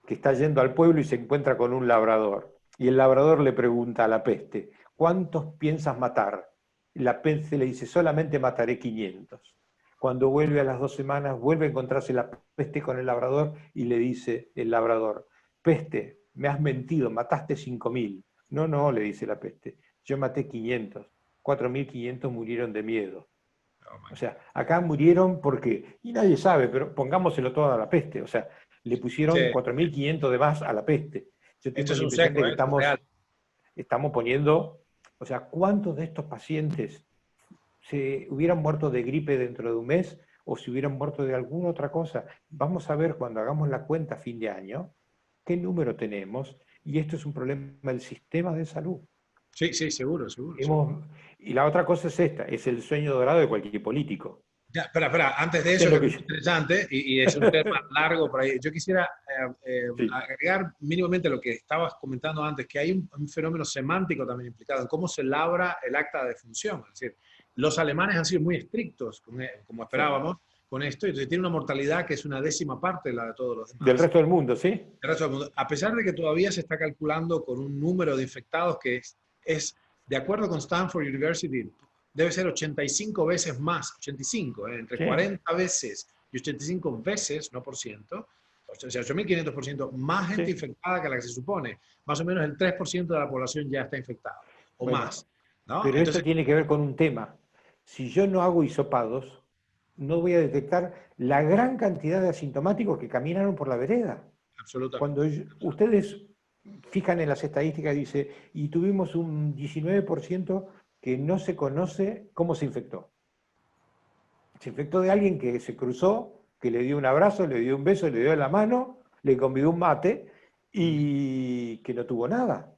que está yendo al pueblo y se encuentra con un labrador. Y el labrador le pregunta a la peste, ¿cuántos piensas matar? Y la peste le dice, solamente mataré 500. Cuando vuelve a las 2 semanas, vuelve a encontrarse la peste con el labrador y le dice el labrador, peste, me has mentido, mataste 5.000. No, le dice la peste, yo maté 500, 4.500 murieron de miedo. O sea, acá murieron porque, y nadie sabe, pero pongámoselo todo a la peste, o sea, le pusieron 4.500 de más a la peste. Yo tengo la impresión de que estamos poniendo, o sea, ¿cuántos de estos pacientes se hubieran muerto de gripe dentro de un mes o se hubieran muerto de alguna otra cosa? Vamos a ver cuando hagamos la cuenta a fin de año qué número tenemos, y esto es un problema del sistema de salud. Sí, seguro. Y la otra cosa es esta, es el sueño dorado de cualquier político. Ya, espera, antes de eso, que es interesante, y es un tema largo por ahí, yo quisiera agregar mínimamente lo que estabas comentando antes, que hay un fenómeno semántico también implicado en cómo se labra el acta de defunción. Es decir, los alemanes han sido muy estrictos, como esperábamos, con esto, y entonces tiene una mortalidad que es una 10ª parte de la de todos los demás. Del resto del mundo, ¿sí? Del resto del mundo. A pesar de que todavía se está calculando con un número de infectados que es de acuerdo con Stanford University, debe ser 85 veces más, 85, entre 40 veces y 85 veces, no por ciento, o sea, 8.500% más gente infectada que la que se supone. Más o menos el 3% de la población ya está infectada, o más. ¿no? Pero entonces, esto tiene que ver con un tema. Si yo no hago hisopados, no voy a detectar la gran cantidad de asintomáticos que caminaron por la vereda. Absolutamente. Cuando ustedes fijan en las estadísticas, dice, y tuvimos un 19% que no se conoce cómo se infectó. Se infectó de alguien que se cruzó, que le dio un abrazo, le dio un beso, le dio la mano, le convidó un mate y que no tuvo nada.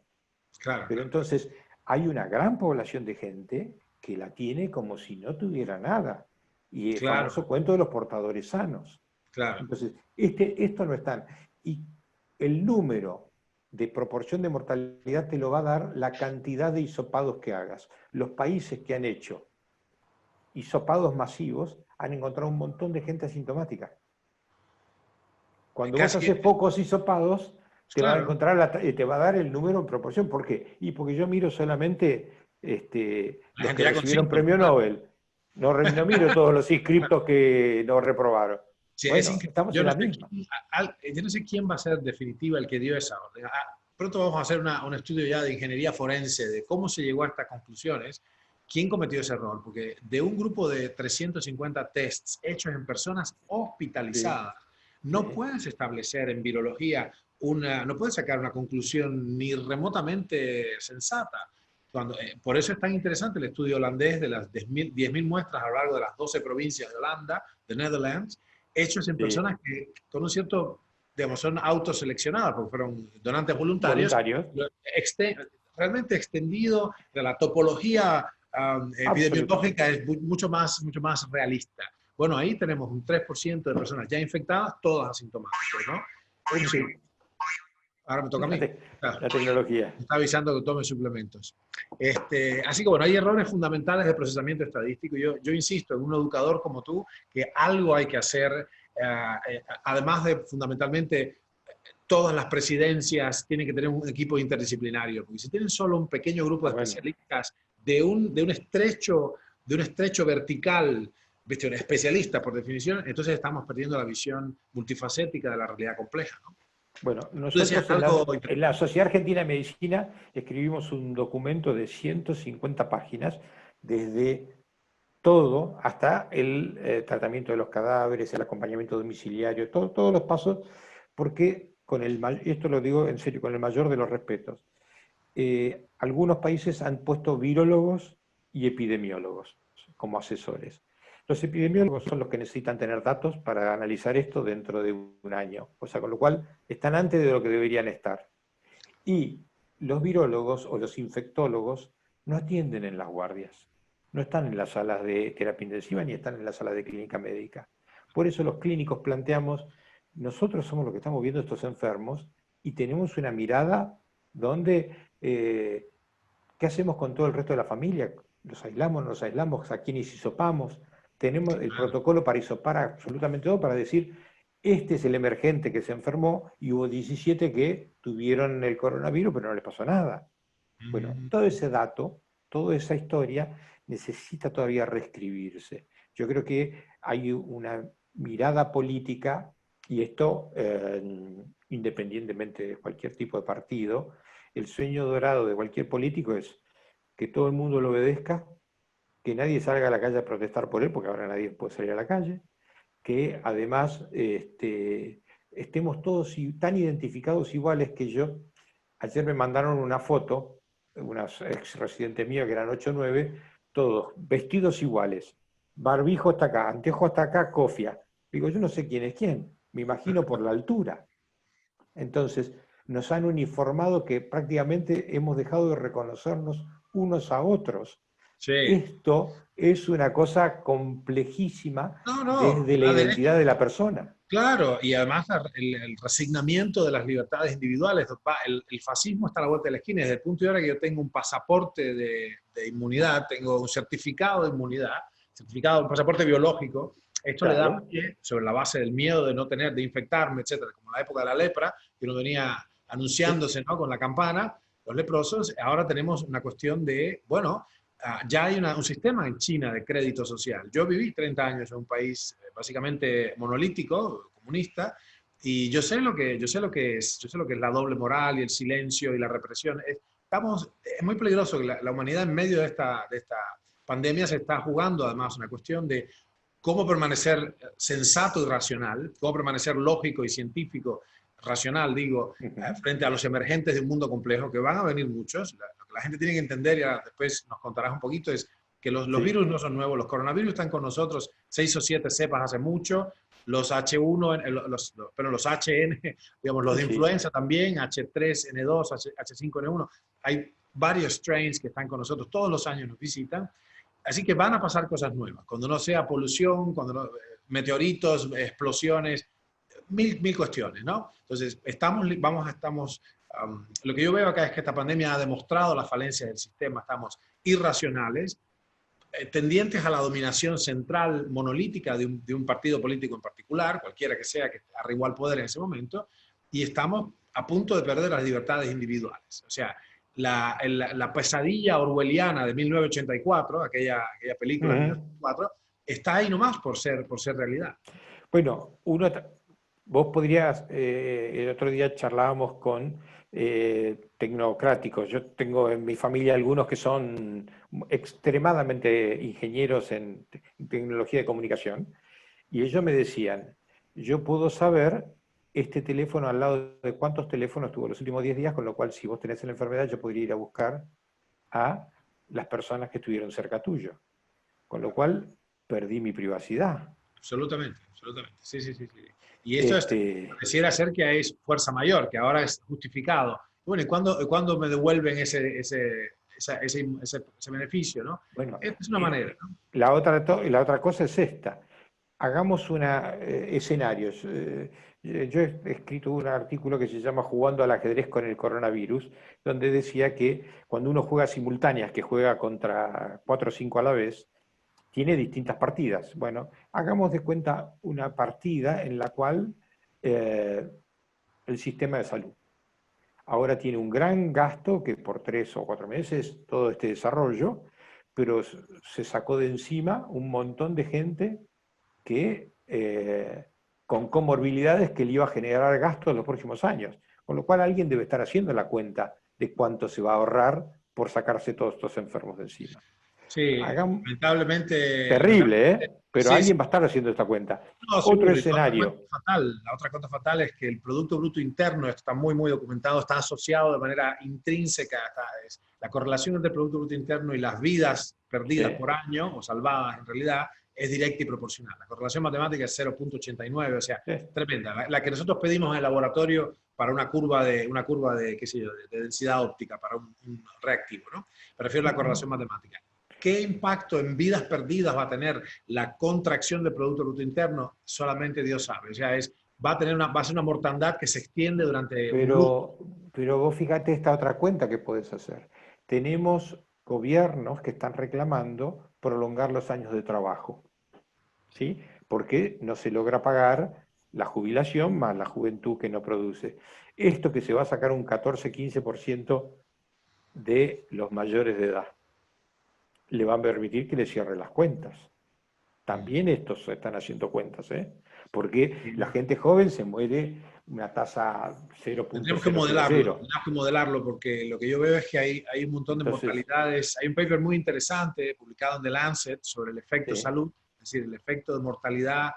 Claro, Pero entonces hay una gran población de gente que la tiene como si no tuviera nada. Y el claro, famoso cuento de los portadores sanos. claro. Entonces, esto no está. Y el número de proporción de mortalidad te lo va a dar la cantidad de hisopados que hagas. Los países que han hecho hisopados masivos han encontrado un montón de gente asintomática. Cuando vos Casi, haces pocos hisopados, te va a claro. encontrar te va a dar el número en proporción. ¿Por qué? Y porque yo miro solamente La los gente que ya con recibieron síntomas, premio claro. Nobel. No miro todos los inscriptos que no reprobaron. Sí, es Bueno, increíble. estamos en la misma. Yo no sé quién va a ser definitiva el que dio esa orden. Pronto vamos a hacer un estudio ya de ingeniería forense de cómo se llegó a estas conclusiones. ¿Quién cometió ese error? Porque de un grupo de 350 tests hechos en personas Sí, hospitalizadas, no sí. puedes establecer en virología no puedes sacar una conclusión ni remotamente sensata. Por eso es tan interesante el estudio holandés de las 10.000 muestras a lo largo de las 12 provincias de Holanda, de Netherlands, hechos en Sí. personas que con un cierto, digamos, son autoseleccionadas, porque fueron donantes voluntarios, Voluntarios, realmente extendido de la topología absolutamente. epidemiológica es mucho más realista. Bueno, ahí tenemos un 3% de personas ya infectadas, todas asintomáticas, ¿no? Sí, Ahora me toca a mí. Claro, la tecnología. me está avisando que tome suplementos. Así que bueno, hay errores fundamentales de procesamiento estadístico. Yo insisto en un educador como tú que algo hay que hacer, además de fundamentalmente todas las presidencias tienen que tener un equipo interdisciplinario, porque si tienen solo un pequeño grupo de Bueno, especialistas de un estrecho vertical, ¿viste? Un especialista por definición, entonces estamos perdiendo la visión multifacética de la realidad compleja, ¿no? bueno, Tú decías nosotros algo en la Sociedad Argentina de Medicina escribimos un documento de 150 páginas, desde todo hasta el tratamiento de los cadáveres, el acompañamiento domiciliario, todos los pasos, porque esto lo digo en serio, con el mayor de los respetos, algunos países han puesto virólogos y epidemiólogos como asesores. Los epidemiólogos son los que necesitan tener datos para analizar esto dentro de un año, o sea, con lo cual están antes de lo que deberían estar. Y los virólogos o los infectólogos no atienden en las guardias, no están en las salas de terapia intensiva ni están en las salas de clínica médica. Por eso los clínicos planteamos, nosotros somos los que estamos viendo estos enfermos y tenemos una mirada donde, ¿qué hacemos con todo el resto de la familia? ¿Los aislamos, no los aislamos? ¿A quiénes hisopamos? Tenemos el protocolo para hisopar absolutamente todo, para decir, este es el emergente que se enfermó y hubo 17 que tuvieron el coronavirus, pero no les pasó nada. Bueno, todo ese dato, toda esa historia necesita todavía reescribirse. Yo creo que hay una mirada política, y esto independientemente de cualquier tipo de partido, el sueño dorado de cualquier político es que todo el mundo lo obedezca, que nadie salga a la calle a protestar por él, porque ahora nadie puede salir a la calle, que además estemos todos tan identificados iguales que yo. Ayer me mandaron una foto, unas ex residentes mías que eran 8 o 9, todos vestidos iguales. Barbijo hasta acá, anteojo hasta acá, cofia. Digo, yo no sé quién es quién, me imagino por la altura. Entonces, nos han uniformado que prácticamente hemos dejado de reconocernos unos a otros. Sí. Esto es una cosa complejísima No, no, desde la la identidad derecha. de la persona. Claro, y además el resignamiento de las libertades individuales. El fascismo está a la vuelta de la esquina. Desde el punto de vista que yo tengo un pasaporte de inmunidad, tengo un certificado de inmunidad, certificado, un pasaporte biológico, esto le da Claro. pie, sobre la base del miedo de no tener, de infectarme, etcétera, como en la época de la lepra, que uno venía Sí, anunciándose, ¿no? Con la campana, los leprosos. Ahora tenemos una cuestión de, bueno, ya hay un sistema en China de crédito social. Yo viví 30 años en un país básicamente monolítico, comunista, y yo sé lo que es, yo sé lo que es la doble moral y el silencio y la represión. Es muy peligroso que la humanidad en medio de esta pandemia se está jugando además una cuestión de cómo permanecer sensato y racional, cómo permanecer lógico y científico, racional, digo, uh-huh. frente a los emergentes de un mundo complejo, que van a venir muchos. Lo que la gente tiene que entender, y después nos contarás un poquito, es que los Sí, virus no son nuevos, los coronavirus están con nosotros 6 o 7 cepas hace mucho, los H1, pero los HN, digamos, los de Sí. influenza también, H3N2, H5N1, hay varios strains que están con nosotros, todos los años nos visitan, así que van a pasar cosas nuevas, cuando no sea polución, cuando no, meteoritos, explosiones, mil cuestiones, ¿no? Entonces, lo que yo veo acá es que esta pandemia ha demostrado las falencias del sistema, estamos irracionales, tendientes a la dominación central monolítica de un partido político en particular, cualquiera que sea que arribó al poder en ese momento, y estamos a punto de perder las libertades individuales. O sea, la pesadilla orwelliana de 1984, aquella película de Ujú. 1984, está ahí nomás por ser realidad. Bueno, vos podrías, el otro día charlábamos con tecnocráticos. Yo tengo en mi familia algunos que son extremadamente ingenieros en tecnología de comunicación, y ellos me decían, yo puedo saber este teléfono al lado de cuántos teléfonos tuvo los últimos 10 días, con lo cual si vos tenés la enfermedad, yo podría ir a buscar a las personas que estuvieron cerca tuyo. Con lo cual perdí mi privacidad. Absolutamente, absolutamente. Sí, sí, sí, sí. Y esto Este, pareciera ser que es fuerza mayor, que ahora es justificado. Bueno, ¿y cuándo me devuelven ese beneficio, ¿no? bueno, Es una manera, ¿no? la otra cosa es esta. Hagamos escenarios. Yo he escrito un artículo que se llama Jugando al ajedrez con el coronavirus, donde decía que cuando uno juega simultáneas, que juega contra 4 o 5 a la vez, tiene distintas partidas. Bueno, hagamos de cuenta una partida en la cual eh, el sistema de salud ahora tiene un gran gasto que por 3 o 4 meses todo este desarrollo, pero se sacó de encima un montón de gente que con comorbilidades que le iba a generar gasto en los próximos años. Con lo cual alguien debe estar haciendo la cuenta de cuánto se va a ahorrar por sacarse todos estos enfermos de encima. Sí, lamentablemente, Terrible, ¿eh? Pero sí, sí. alguien va a estar haciendo esta cuenta. No, Otro seguro. Y escenario. la otra cuenta fatal es que el Producto Bruto Interno, esto está muy, muy documentado, está asociado de manera intrínseca, la correlación entre el Producto Bruto Interno y las vidas perdidas Sí, por año, o salvadas en realidad, es directa y proporcional. La correlación matemática es 0,89, o sea, sí. tremenda. La que nosotros pedimos en el laboratorio para una curva de qué sé yo, de densidad óptica, para un reactivo, ¿no? Prefiero la correlación matemática. ¿Qué impacto en vidas perdidas va a tener la contracción del Producto Bruto Interno? Solamente Dios sabe. O sea, va a ser una mortandad que se extiende durante un lustro. Pero, pero vos fíjate esta otra cuenta que podés hacer. Tenemos gobiernos que están reclamando prolongar los años de trabajo, ¿sí? Porque no se logra pagar la jubilación más la juventud que no produce. Esto que se va a sacar un 14-15% de los mayores de edad, le va a permitir que le cierre las cuentas. También estos están haciendo cuentas, ¿eh? Porque la gente joven se muere una tasa Tendríamos que modelarlo, 0.000. tendríamos que modelarlo, porque lo que yo veo es que hay un montón de Entonces, mortalidades. Hay un paper muy interesante publicado en The Lancet sobre el efecto sí. salud, es decir, el efecto de mortalidad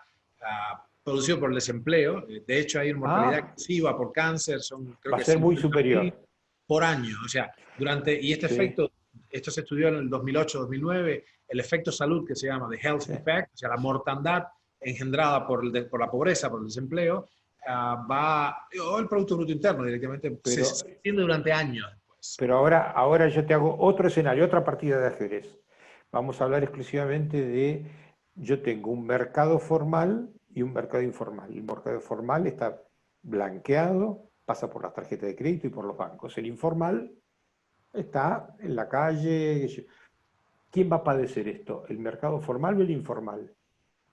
producido por el desempleo. De hecho, hay una mortalidad Ah, excesiva por cáncer, creo va a que ser muy 50.000 superior. por año. O sea, y este Sí, efecto, esto se estudió en el 2008-2009, el efecto salud que se llama the health sí. effect, o sea, la mortandad engendrada por la pobreza, por el desempleo, o el Producto Bruto Interno directamente, se Pero, extiende durante años después. pero ahora yo te hago otro escenario, otra partida de ajedrez. Vamos a hablar exclusivamente de, yo tengo un mercado formal y un mercado informal. El mercado formal está blanqueado, pasa por las tarjetas de crédito y por los bancos. El informal está en la calle. ¿Quién va a padecer esto? ¿El mercado formal o el informal?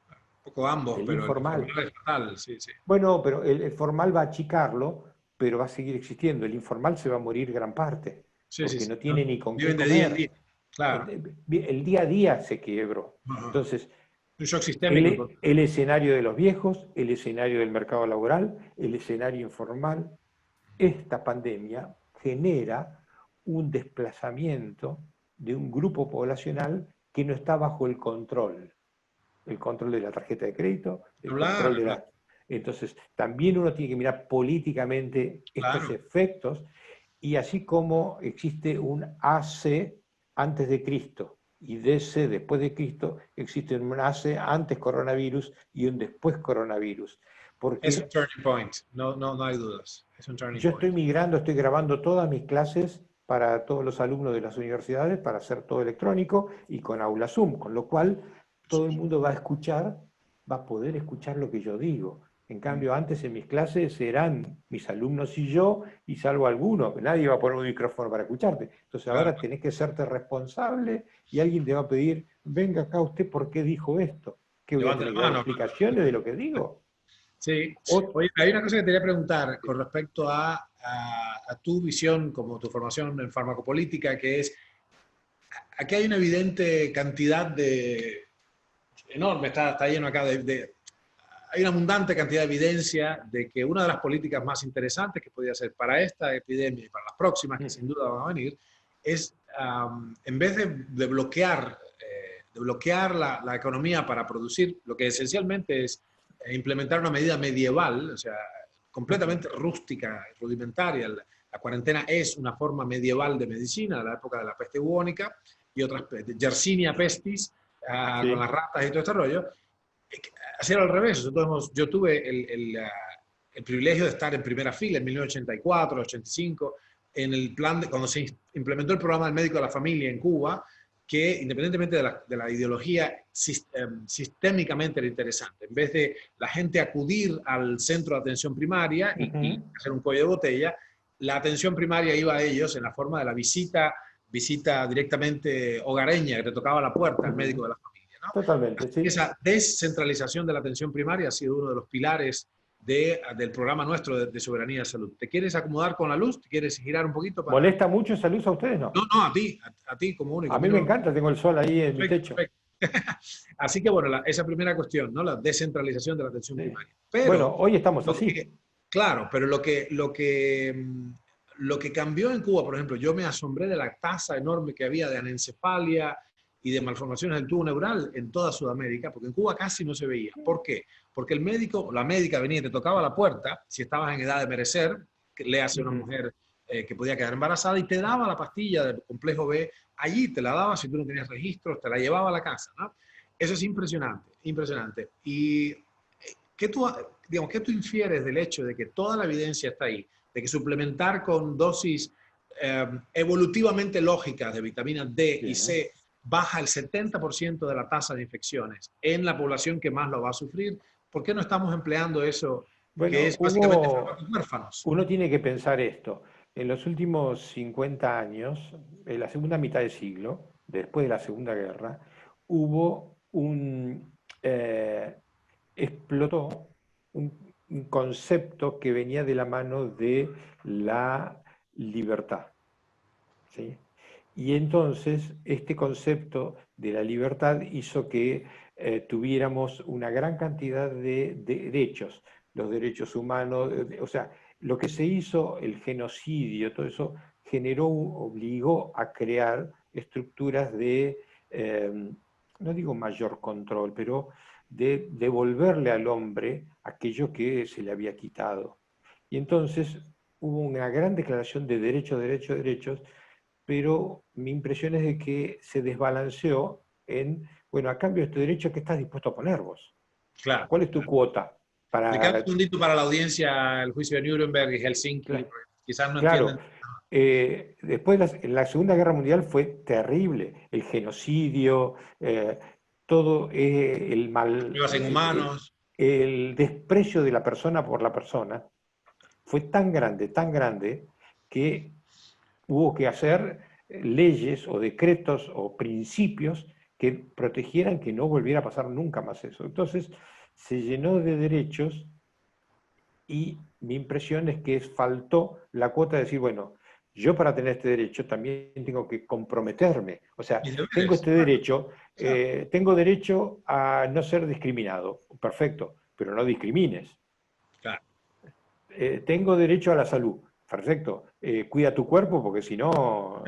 Un poco ambos, El pero el informal. informal es fatal, sí, sí. Bueno, pero el formal va a achicarlo, pero va a seguir existiendo. El informal se va a morir gran parte, Sí, sí, porque sí. no No, tiene ni con qué viven de día en comer. día, claro. El día a día se quebró. Ajá. Entonces, Un shock sistémico. el escenario de los viejos, el escenario del mercado laboral, el escenario informal, esta pandemia genera un desplazamiento de un grupo poblacional que no está bajo el control de la tarjeta de crédito, el Hablar, control de hablar, la... Entonces, también uno tiene que mirar políticamente estos claro. efectos, y así como existe un AC antes de Cristo, y DC, después de Cristo, existe un hace antes coronavirus y un después coronavirus. Es un Porque turning point, no hay dudas. Es un turning yo point. estoy migrando, estoy grabando todas mis clases para todos los alumnos de las universidades para hacer todo electrónico y con aula Zoom, con lo cual todo el mundo va a escuchar, va a poder escuchar lo que yo digo. En cambio, antes en mis clases eran mis alumnos y yo, y salvo alguno, nadie va a poner un micrófono para escucharte. Entonces Claro. ahora tenés que serte responsable y alguien te va a pedir, venga acá usted, ¿por qué dijo esto? ¿Qué voy a Levanta tener la que dar mano. explicaciones de lo que digo? Sí. O- Oye, hay una cosa que te quería preguntar con respecto a tu visión, como tu formación en farmacopolítica, que es, aquí hay una evidente cantidad de, enorme, está lleno acá hay una abundante cantidad de evidencia de que una de las políticas más interesantes que podría ser para esta epidemia y para las próximas, que sin duda van a venir, es en vez de bloquear la economía para producir lo que esencialmente es implementar una medida medieval, o sea, completamente rústica, rudimentaria. La cuarentena es una forma medieval de medicina, de la época de la peste bubónica y otras, Yersinia pestis, con Sí. las ratas y todo este rollo. Hacer al revés. Yo tuve el privilegio de estar en primera fila en 1984, 85, en el plan cuando se implementó el programa del médico de la familia en Cuba, que independientemente de la ideología, sistémicamente era interesante. En vez de la gente acudir al centro de atención primaria y Ujú. hacer un cuello de botella, la atención primaria iba a ellos en la forma de la visita directamente hogareña, que te tocaba la puerta al médico de la familia, ¿no? Totalmente, sí. Esa descentralización de la atención primaria ha sido uno de los pilares del programa nuestro de soberanía de salud. ¿Te quieres acomodar con la luz? ¿Te quieres girar un poquito para...? ¿Molesta mucho esa luz a ustedes? No, No. no, a ti como único. A mí me encanta, tengo el sol ahí en mi Perfecto, techo. perfecto. Así que bueno, esa primera cuestión, ¿no? La descentralización de la atención Sí. primaria. Pero, Bueno, hoy estamos lo así. que, claro, pero lo que cambió en Cuba, por ejemplo, yo me asombré de la tasa enorme que había de anencefalia y de malformaciones del tubo neural en toda Sudamérica, porque en Cuba casi no se veía. ¿Por qué? Porque el médico o la médica venía y te tocaba la puerta, si estabas en edad de merecer, que le hace una Ujú. mujer que podía quedar embarazada, y te daba la pastilla del complejo B, allí te la daba si tú no tenías registros, te la llevaba a la casa, ¿no? Eso es impresionante, impresionante. ¿Y digamos, qué tú infieres del hecho de que toda la evidencia está ahí, de que suplementar con dosis evolutivamente lógicas de vitamina D y Bien. C baja el 70% de la tasa de infecciones en la población que más lo va a sufrir? ¿Por qué no estamos empleando eso que Bueno, es básicamente fármacos huérfanos? uno tiene que pensar esto. En los últimos 50 años, en la segunda mitad del siglo, después de la Segunda Guerra, hubo explotó un concepto que venía de la mano de la libertad. ¿Sí? Y entonces este concepto de la libertad hizo que tuviéramos una gran cantidad de derechos, los derechos humanos, o sea, lo que se hizo, el genocidio, todo eso generó, obligó a crear estructuras de, no digo mayor control, pero de devolverle al hombre aquello que se le había quitado. Y entonces hubo una gran declaración de derechos, derechos, derechos, pero mi impresión es de que se desbalanceó en, bueno, a cambio de este derecho, ¿qué estás dispuesto a poner vos? Claro. ¿Cuál es tu cuota? Explicar un Para, segundito para la audiencia el juicio de Nuremberg y Helsinki, porque quizás no claro, entienden. después en la Segunda Guerra Mundial fue terrible, el genocidio, todo el mal, Pruebas en humanos. el desprecio de la persona por la persona fue tan grande, que hubo que hacer leyes o decretos o principios que protegieran que no volviera a pasar nunca más eso. Entonces se llenó de derechos y mi impresión es que faltó la cuota de decir, bueno, yo para tener este derecho también tengo que comprometerme. O sea, Y tengo deberes, este claro, derecho, claro. tengo derecho a no ser discriminado. Perfecto, pero no discrimines. Claro. Tengo derecho a la salud. Perfecto. Cuida tu cuerpo porque si no,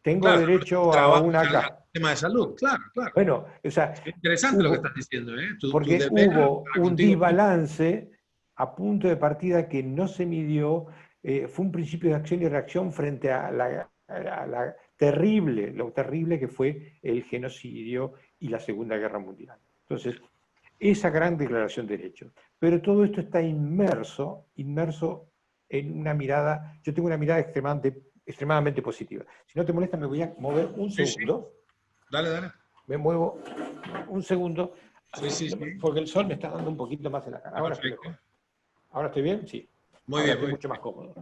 tengo Claro, derecho a trabajo una al casa. tema de salud, claro, claro. Bueno, o sea, Es interesante lo que estás hubo, diciendo, ¿eh? Tu porque deber hubo para un contigo mismo. desbalance a punto de partida que no se midió, fue un principio de acción y reacción frente a la terrible, lo terrible que fue el genocidio y la Segunda Guerra Mundial. Entonces, esa gran declaración de derechos. Pero todo esto está inmerso en una mirada, yo tengo una mirada extremadamente positiva. Si no te molesta, me voy a mover un segundo. Sí. Dale, dale. Me muevo un segundo, Sí. porque el sol me está dando un poquito más en la cara. Ahora estoy mejor. ¿Ahora estoy bien? Sí. Muy Ahora bien, estoy mucho más cómodo.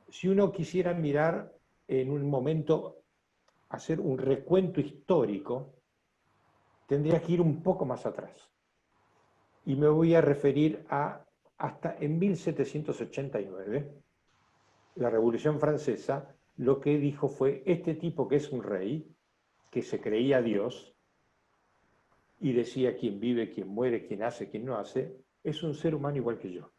Si uno quisiera mirar en un momento, hacer un recuento histórico, tendría que ir un poco más atrás. Y me voy a referir a hasta en 1789, la Revolución Francesa, lo que dijo fue, este tipo que es un rey, que se creía Dios, y decía quién vive, quién muere, quién hace, quién no hace, es un ser humano igual que yo.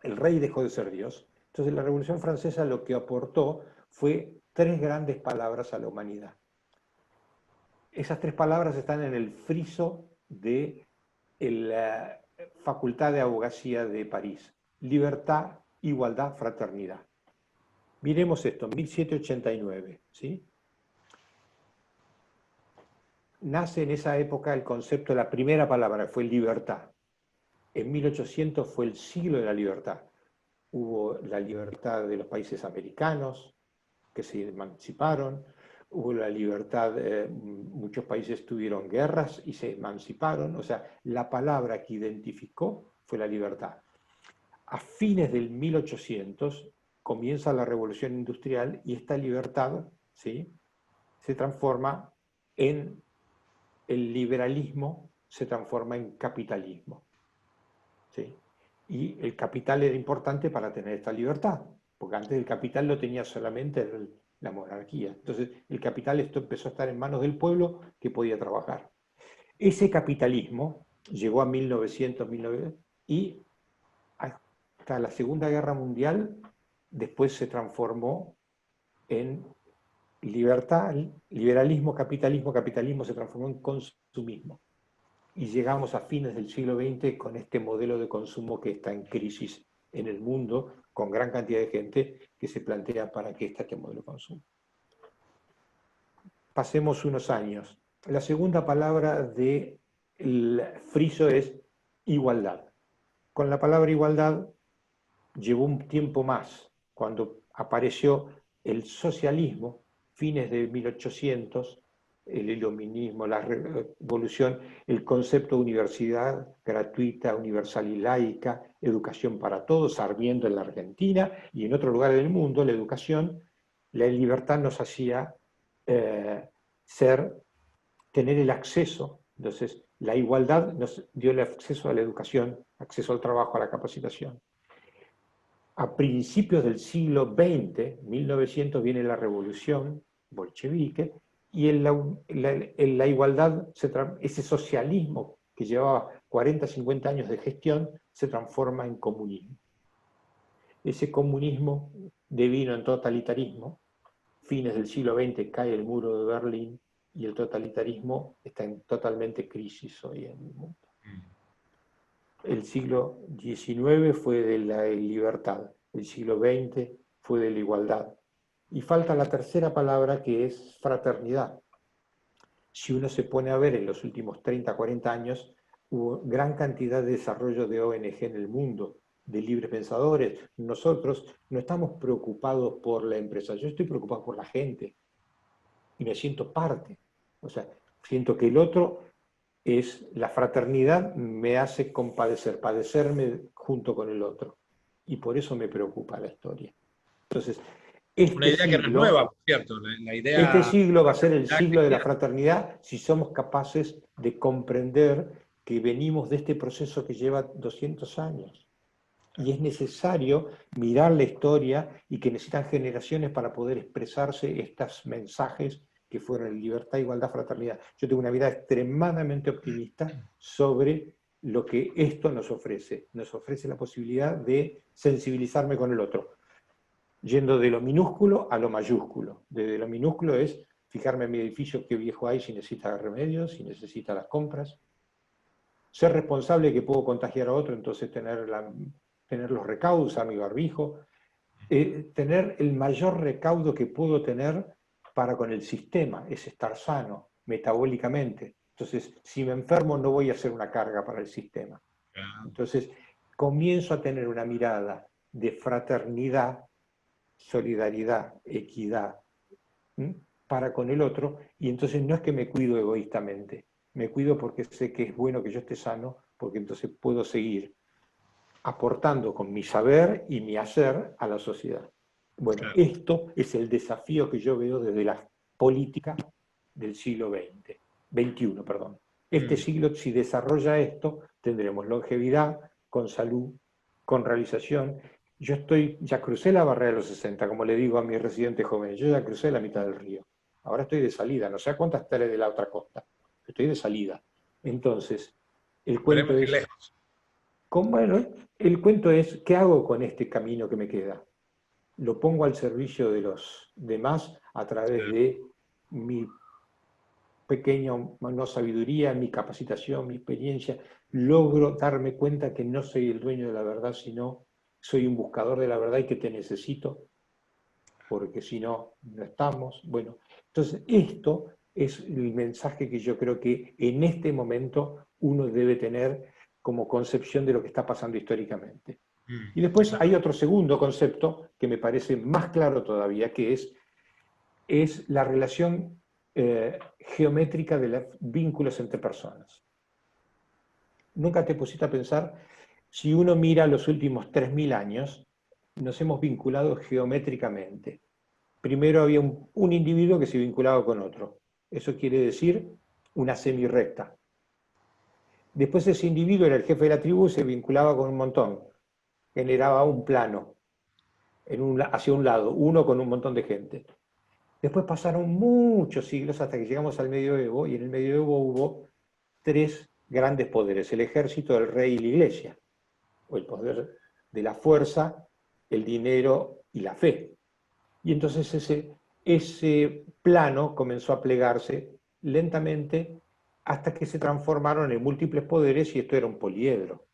El rey dejó de ser Dios. Entonces la Revolución Francesa lo que aportó fue tres grandes palabras a la humanidad. Esas tres palabras están en el friso de la Facultad de Abogacía de París. Libertad, igualdad, fraternidad. Miremos esto, 1789, ¿sí? Nace en esa época el concepto, la primera palabra fue libertad. En 1800 fue el siglo de la libertad. Hubo la libertad de los países americanos, que se emanciparon, hubo la libertad, muchos países tuvieron guerras y se emanciparon, o sea, la palabra que identificó fue la libertad. A fines del 1800 comienza la revolución industrial y esta libertad, ¿sí?, se transforma en el liberalismo, se transforma en capitalismo, ¿sí? Y el capital era importante para tener esta libertad, porque antes el capital lo tenía solamente la monarquía. Entonces el capital esto empezó a estar en manos del pueblo que podía trabajar. Ese capitalismo llegó a 1900, 1900 y hasta la Segunda Guerra Mundial después se transformó en libertad, liberalismo, capitalismo se transformó en consumismo. Y llegamos a fines del siglo XX con este modelo de consumo que está en crisis en el mundo, con gran cantidad de gente que se plantea para qué está este modelo de consumo. Pasemos unos años. La segunda palabra del friso es igualdad. Con la palabra igualdad llevó un tiempo más, cuando apareció el socialismo, fines de 1800, el iluminismo, la revolución, el concepto de universidad gratuita, universal y laica, educación para todos, Sarmiento en la Argentina y en otro lugar del mundo, la educación, la libertad nos hacía tener el acceso. Entonces, la igualdad nos dio el acceso a la educación, acceso al trabajo, a la capacitación. A principios del siglo XX, 1900, viene la revolución bolchevique y en la igualdad, ese socialismo que llevaba 40, 50 años de gestión, se transforma en comunismo. Ese comunismo devino en totalitarismo. Fines del siglo XX cae el muro de Berlín y el totalitarismo está en totalmente crisis hoy en el mundo. El siglo XIX fue de la libertad, el siglo XX fue de la igualdad. Y falta la tercera palabra, que es fraternidad. Si uno se pone a ver en los últimos 30, 40 años, hubo gran cantidad de desarrollo de ONG en el mundo, de libres pensadores. Nosotros no estamos preocupados por la empresa, yo estoy preocupado por la gente y me siento parte. O sea, siento que el otro es la fraternidad, me hace compadecer, padecerme junto con el otro. Y por eso me preocupa la historia. Entonces, Una idea que no es nueva, por cierto. La este idea siglo va a ser el siglo de la práctica. fraternidad si somos capaces de comprender que venimos de este proceso que lleva 200 años. Y es necesario mirar la historia y que necesitan generaciones para poder expresarse estos mensajes que fueron libertad, igualdad, fraternidad. Yo tengo una mirada extremadamente optimista sobre lo que esto nos ofrece. Nos ofrece la posibilidad de sensibilizarme con el otro, yendo de lo minúsculo a lo mayúsculo. Desde lo minúsculo es fijarme en mi edificio qué viejo hay, si necesita remedios, si necesita las compras. Ser responsable que puedo contagiar a otro, entonces tener los recaudos, usar mi barbijo. tener el mayor recaudo que puedo tener para con el sistema, es estar sano metabólicamente. Entonces, si me enfermo no voy a ser una carga para el sistema. Entonces, comienzo a tener una mirada de fraternidad, solidaridad, equidad, ¿m? Para con el otro, y entonces no es que me cuido egoístamente, me cuido porque sé que es bueno que yo esté sano, porque entonces puedo seguir aportando con mi saber y mi hacer a la sociedad. Bueno, Claro. esto es el desafío que yo veo desde la política del siglo XXI, perdón. Este Mm. siglo, si desarrolla esto, tendremos longevidad, con salud, con realización. Ya crucé la barrera de los 60, como le digo a mis residentes jóvenes, yo ya crucé la mitad del río. Ahora estoy de salida, no sé a cuántas estaré de la otra costa, estoy de salida. Entonces, el cuento Esperemos que es, lejos. bueno, el cuento es, ¿qué hago con este camino que me queda? Lo pongo al servicio de los demás a través de mi pequeña no sabiduría, mi capacitación, mi experiencia. Logro darme cuenta que no soy el dueño de la verdad, sino soy un buscador de la verdad y que te necesito, porque si no, no estamos. Bueno, entonces esto es el mensaje que yo creo que en este momento uno debe tener como concepción de lo que está pasando históricamente. Mm. Y después Claro. hay otro segundo concepto que me parece más claro todavía, que es la relación geométrica de los vínculos entre personas. Nunca te pusiste a pensar, si uno mira los últimos 3000 años, nos hemos vinculado geométricamente. Primero había un individuo que se vinculaba con otro. Eso quiere decir una semirrecta. Después ese individuo era el jefe de la tribu y se vinculaba con un montón. Generaba un plano hacia un lado, uno con un montón de gente. Después pasaron muchos siglos hasta que llegamos al medioevo, y en el medioevo hubo tres grandes poderes: el ejército, el rey y la iglesia, o el poder de la fuerza, el dinero y la fe. Y entonces ese plano comenzó a plegarse lentamente hasta que se transformaron en múltiples poderes, y esto era un poliedro.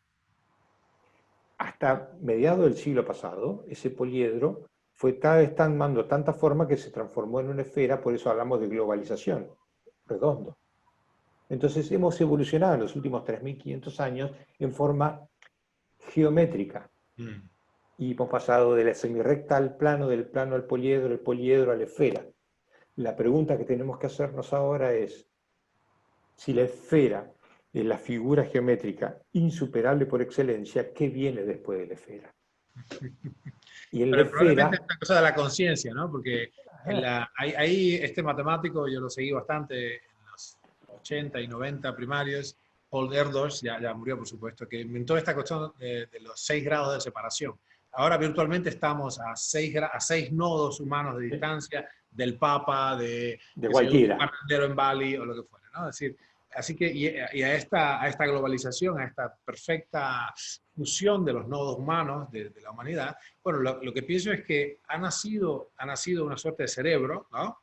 Hasta mediados del siglo pasado, ese poliedro fue cada vez tomando tanta forma que se transformó en una esfera, por eso hablamos de globalización, redondo. Entonces hemos evolucionado en los últimos 3500 años en forma geométrica, Mm. y hemos pasado de la semirrecta al plano, del plano al poliedro, el poliedro a la esfera. La pregunta que tenemos que hacernos ahora es, si la esfera es la figura geométrica insuperable por excelencia, ¿qué viene después de la esfera? Y en la Pero probablemente esfera, esta cosa de la conciencia, ¿no? Porque ah, ahí este matemático, yo lo seguí bastante en los 80 y 90 primarios, Paul Erdős, ya murió por supuesto, que inventó esta cuestión de los 6 grados de separación. Ahora virtualmente estamos a 6 nodos humanos de distancia del Papa, de, de qué sé yo, un cualquiera. barrendero en Bali o lo que fuera, ¿no? Es decir, así que y a esta globalización, a esta perfecta fusión de los nodos humanos de la humanidad, bueno, lo que pienso es que ha nacido una suerte de cerebro, ¿no?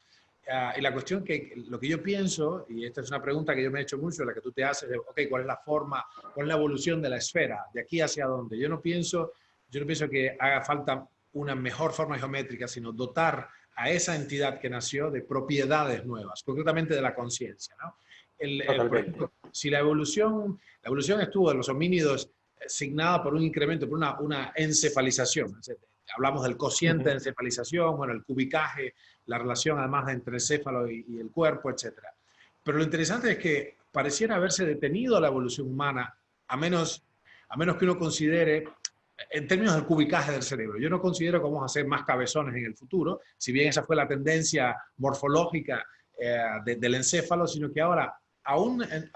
Y la cuestión que lo que yo pienso, y esta es una pregunta que yo me he hecho mucho, la que tú te haces, de, ok, ¿cuál es la forma, cuál es la evolución de la esfera, de aquí hacia dónde? Yo no pienso que haga falta una mejor forma geométrica, sino dotar a esa entidad que nació de propiedades nuevas, concretamente de la conciencia, ¿no? Por Totalmente. ejemplo, si la evolución estuvo de los homínidos signada por un incremento, por una encefalización. Hablamos del cociente de encefalización, bueno, el cubicaje, la relación además entre el céfalo y el cuerpo, etc. Pero lo interesante es que pareciera haberse detenido la evolución humana, a menos que uno considere, en términos del cubicaje del cerebro, yo no considero que vamos a ser más cabezones en el futuro, si bien esa fue la tendencia morfológica del encéfalo, sino que ahora a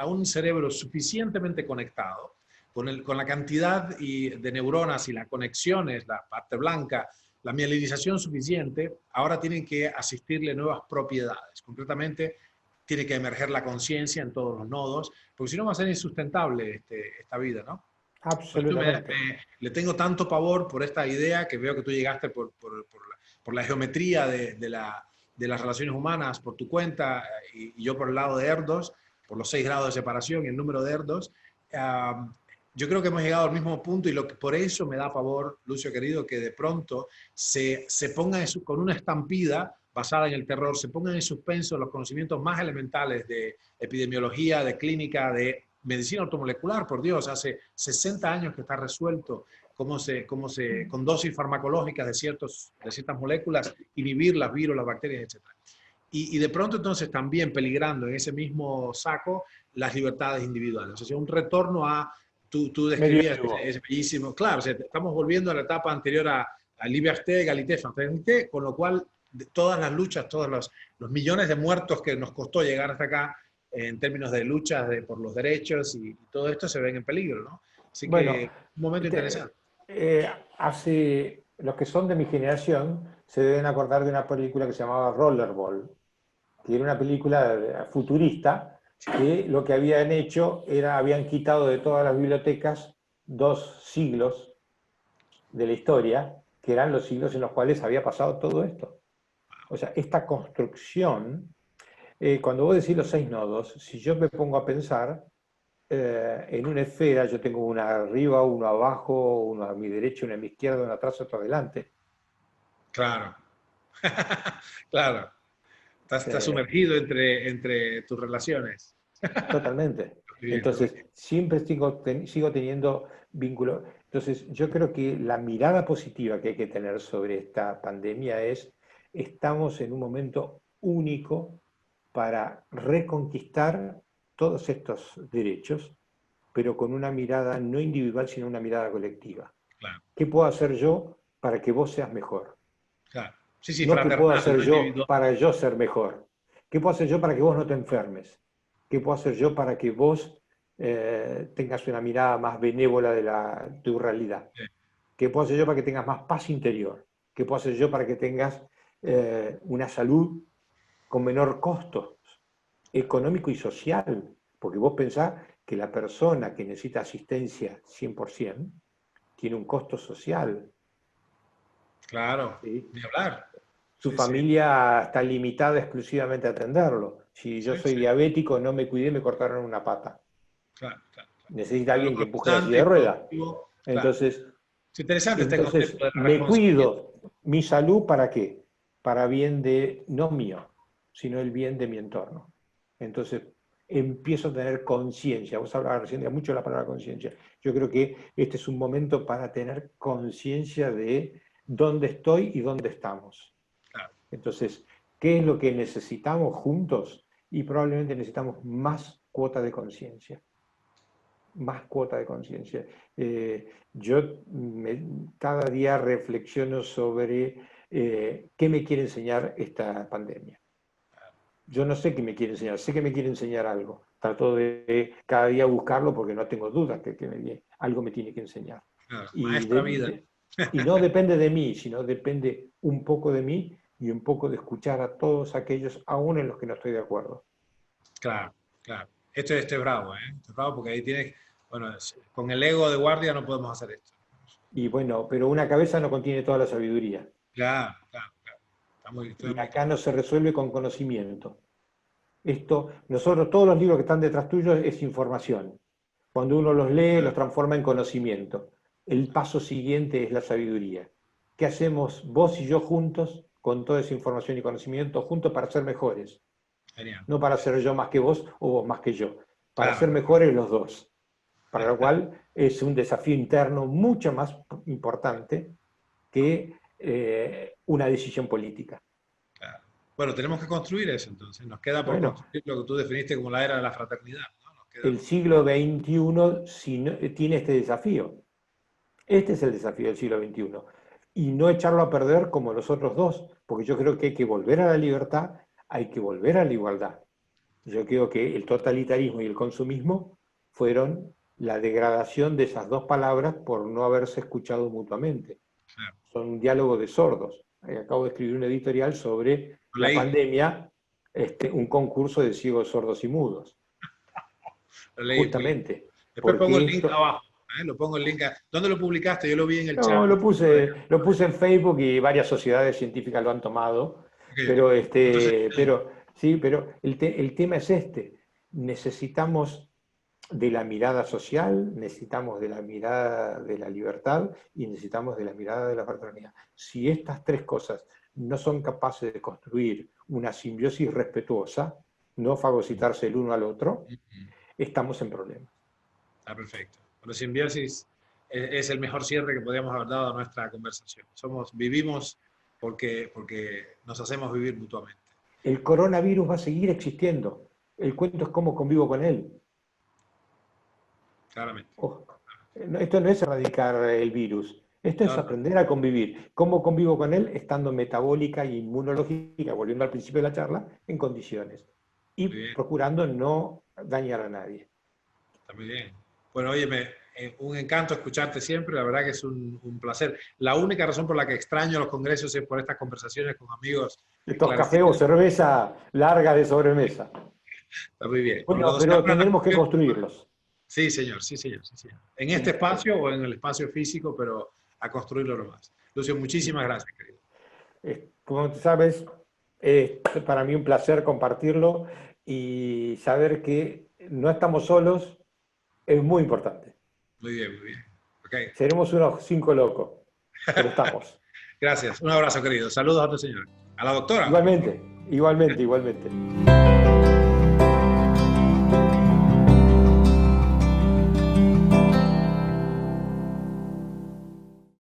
un cerebro suficientemente conectado, con la cantidad de neuronas y las conexiones, la parte blanca, la mielinización suficiente, ahora tienen que asistirle nuevas propiedades. Concretamente, tiene que emerger la conciencia en todos los nodos, porque si no va a ser insustentable esta vida, ¿no? Por eso Absolutamente. le tengo tanto pavor por esta idea que veo que tú llegaste por la geometría de las relaciones humanas, por tu cuenta, y yo por el lado de Erdős, por los 6 grados de separación y el número de Erdős. yo creo que hemos llegado al mismo punto y por eso me da pavor, Lucio querido, que de pronto se ponga con una estampida basada en el terror, se pongan en suspenso los conocimientos más elementales de epidemiología, de clínica, de medicina automolecular. Por Dios, hace 60 años que está resuelto con dosis farmacológicas de ciertas moléculas, inhibir las virus, las bacterias, etc. Y de pronto entonces también peligrando en ese mismo saco las libertades individuales. O sea, un retorno a, tú describías ese bellísimo, claro, o sea, estamos volviendo a la etapa anterior a liberté, égalité, fraternité, con lo cual todas las luchas, todos los millones de muertos que nos costó llegar hasta acá, en términos de luchas por los derechos y todo esto se ven en peligro, ¿no? Así Bueno, que un momento interesante. los que son de mi generación se deben acordar de una película que se llamaba Rollerball, que era una película futurista, que lo que habían hecho era, habían quitado de todas las bibliotecas 2 siglos de la historia, que eran los siglos en los cuales había pasado todo esto. O sea, esta construcción, cuando vos decís los 6 nodos, si yo me pongo a pensar, en una esfera yo tengo una arriba, uno abajo, uno a mi derecha, uno a mi izquierda, uno atrás, otro adelante. Claro, claro. Estás sumergido entre tus relaciones. Totalmente. Entonces, siempre sigo teniendo vínculo. Entonces, yo creo que la mirada positiva que hay que tener sobre esta pandemia es, estamos en un momento único para reconquistar todos estos derechos, pero con una mirada no individual, sino una mirada colectiva. Claro. ¿Qué puedo hacer yo para que vos seas mejor? Claro. Sí, No qué puedo hacer yo para yo ser mejor. ¿Qué puedo hacer yo para que vos no te enfermes? ¿Qué puedo hacer yo para que vos tengas una mirada más benévola de tu realidad? Sí. ¿Qué puedo hacer yo para que tengas más paz interior? ¿Qué puedo hacer yo para que tengas una salud con menor costo económico y social? Porque vos pensás que la persona que necesita asistencia 100% tiene un costo social. Claro, ¿Sí? ni hablar. Su Sí, familia está limitada exclusivamente a atenderlo. Si yo soy sí. diabético, no me cuidé, me cortaron una pata. Claro. Necesita Algo alguien que empuje la silla constante de y rueda. productivo. Claro. Entonces, Es interesante este entonces concepto de la me responsabilidad. cuido mi salud ¿para qué? Para bien de, no mío, sino el bien de mi entorno. Entonces, empiezo a tener conciencia. Vos hablabas recién de mucho de la palabra conciencia. Yo creo que este es un momento para tener conciencia de dónde estoy y dónde estamos. Claro. Entonces, ¿qué es lo que necesitamos juntos? Y probablemente necesitamos más cuota de conciencia. Más cuota de conciencia. Cada día reflexiono sobre qué me quiere enseñar esta pandemia. Yo no sé qué me quiere enseñar, sé que me quiere enseñar algo. Trato de cada día buscarlo porque no tengo dudas que algo me tiene que enseñar. Claro. Y, Maestra vida. y no depende de mí, sino depende un poco de mí y un poco de escuchar a todos aquellos, aún en los que no estoy de acuerdo. Claro. Esto es bravo, ¿eh? Esto es bravo porque ahí tienes, bueno, con el ego de guardia no podemos hacer esto. Y bueno, pero una cabeza no contiene toda la sabiduría. Claro. Estoy Y muy acá claro. no se resuelve con conocimiento. Nosotros, todos los libros que están detrás tuyo es información. Cuando uno los lee, los transforma en conocimiento. El paso siguiente es la sabiduría. ¿Qué hacemos vos y yo juntos con toda esa información y conocimiento juntos para ser mejores? Genial. No para ser yo más que vos o vos más que yo, para ser Claro. mejores los dos. Para lo cual es un desafío interno mucho más importante que una decisión política. Claro. Bueno, tenemos que construir eso entonces. Nos queda por Bueno, construir lo que tú definiste como la era de la fraternidad, ¿no? Nos queda el por... siglo XXI tiene este desafío. Este es el desafío del siglo XXI. Y no echarlo a perder como los otros dos, porque yo creo que hay que volver a la libertad, hay que volver a la igualdad. Yo creo que el totalitarismo y el consumismo fueron la degradación de esas dos palabras por no haberse escuchado mutuamente. Claro. Son un diálogo de sordos. Acabo de escribir un editorial sobre la Leí, pandemia, un concurso de ciegos, sordos y mudos. lo leí. Justamente, Después pongo el porque link esto... abajo. Lo pongo el link. ¿Dónde lo publicaste? Yo lo vi en el chat. No, lo puse en Facebook y varias sociedades científicas lo han tomado, Ok. pero, Entonces, sí, pero el tema es este. Necesitamos de la mirada social, necesitamos de la mirada de la libertad y necesitamos de la mirada de la fraternidad. Si estas tres cosas no son capaces de construir una simbiosis respetuosa, no fagocitarse el uno al otro, estamos en problemas. Está perfecto. La simbiosis es el mejor cierre que podríamos haber dado a nuestra conversación. Vivimos porque nos hacemos vivir mutuamente. El coronavirus va a seguir existiendo. El cuento es cómo convivo con él. Claramente. Esto no es erradicar el virus. Esto es aprender a convivir. ¿Cómo convivo con él? Estando metabólica e inmunológica, volviendo al principio de la charla, en condiciones. Y procurando no dañar a nadie. Está muy bien. Bueno, oye, un encanto escucharte siempre, la verdad que es un placer. La única razón por la que extraño los congresos es por estas conversaciones con amigos. Estos cafés o cerveza larga de sobremesa. Está muy bien. Bueno, pero tendremos que construirlos. Sí, señor, sí, señor, sí, señor. En este espacio o en el espacio físico, pero a construirlo nomás. Lucio, muchísimas gracias, querido. Como tú sabes, es para mí un placer compartirlo y saber que no estamos solos es muy importante. Muy bien, muy bien. Okay. Seremos unos 5 locos, pero estamos. Gracias. Un abrazo, querido. Saludos a tu señor. A la doctora. Igualmente, igualmente, igualmente.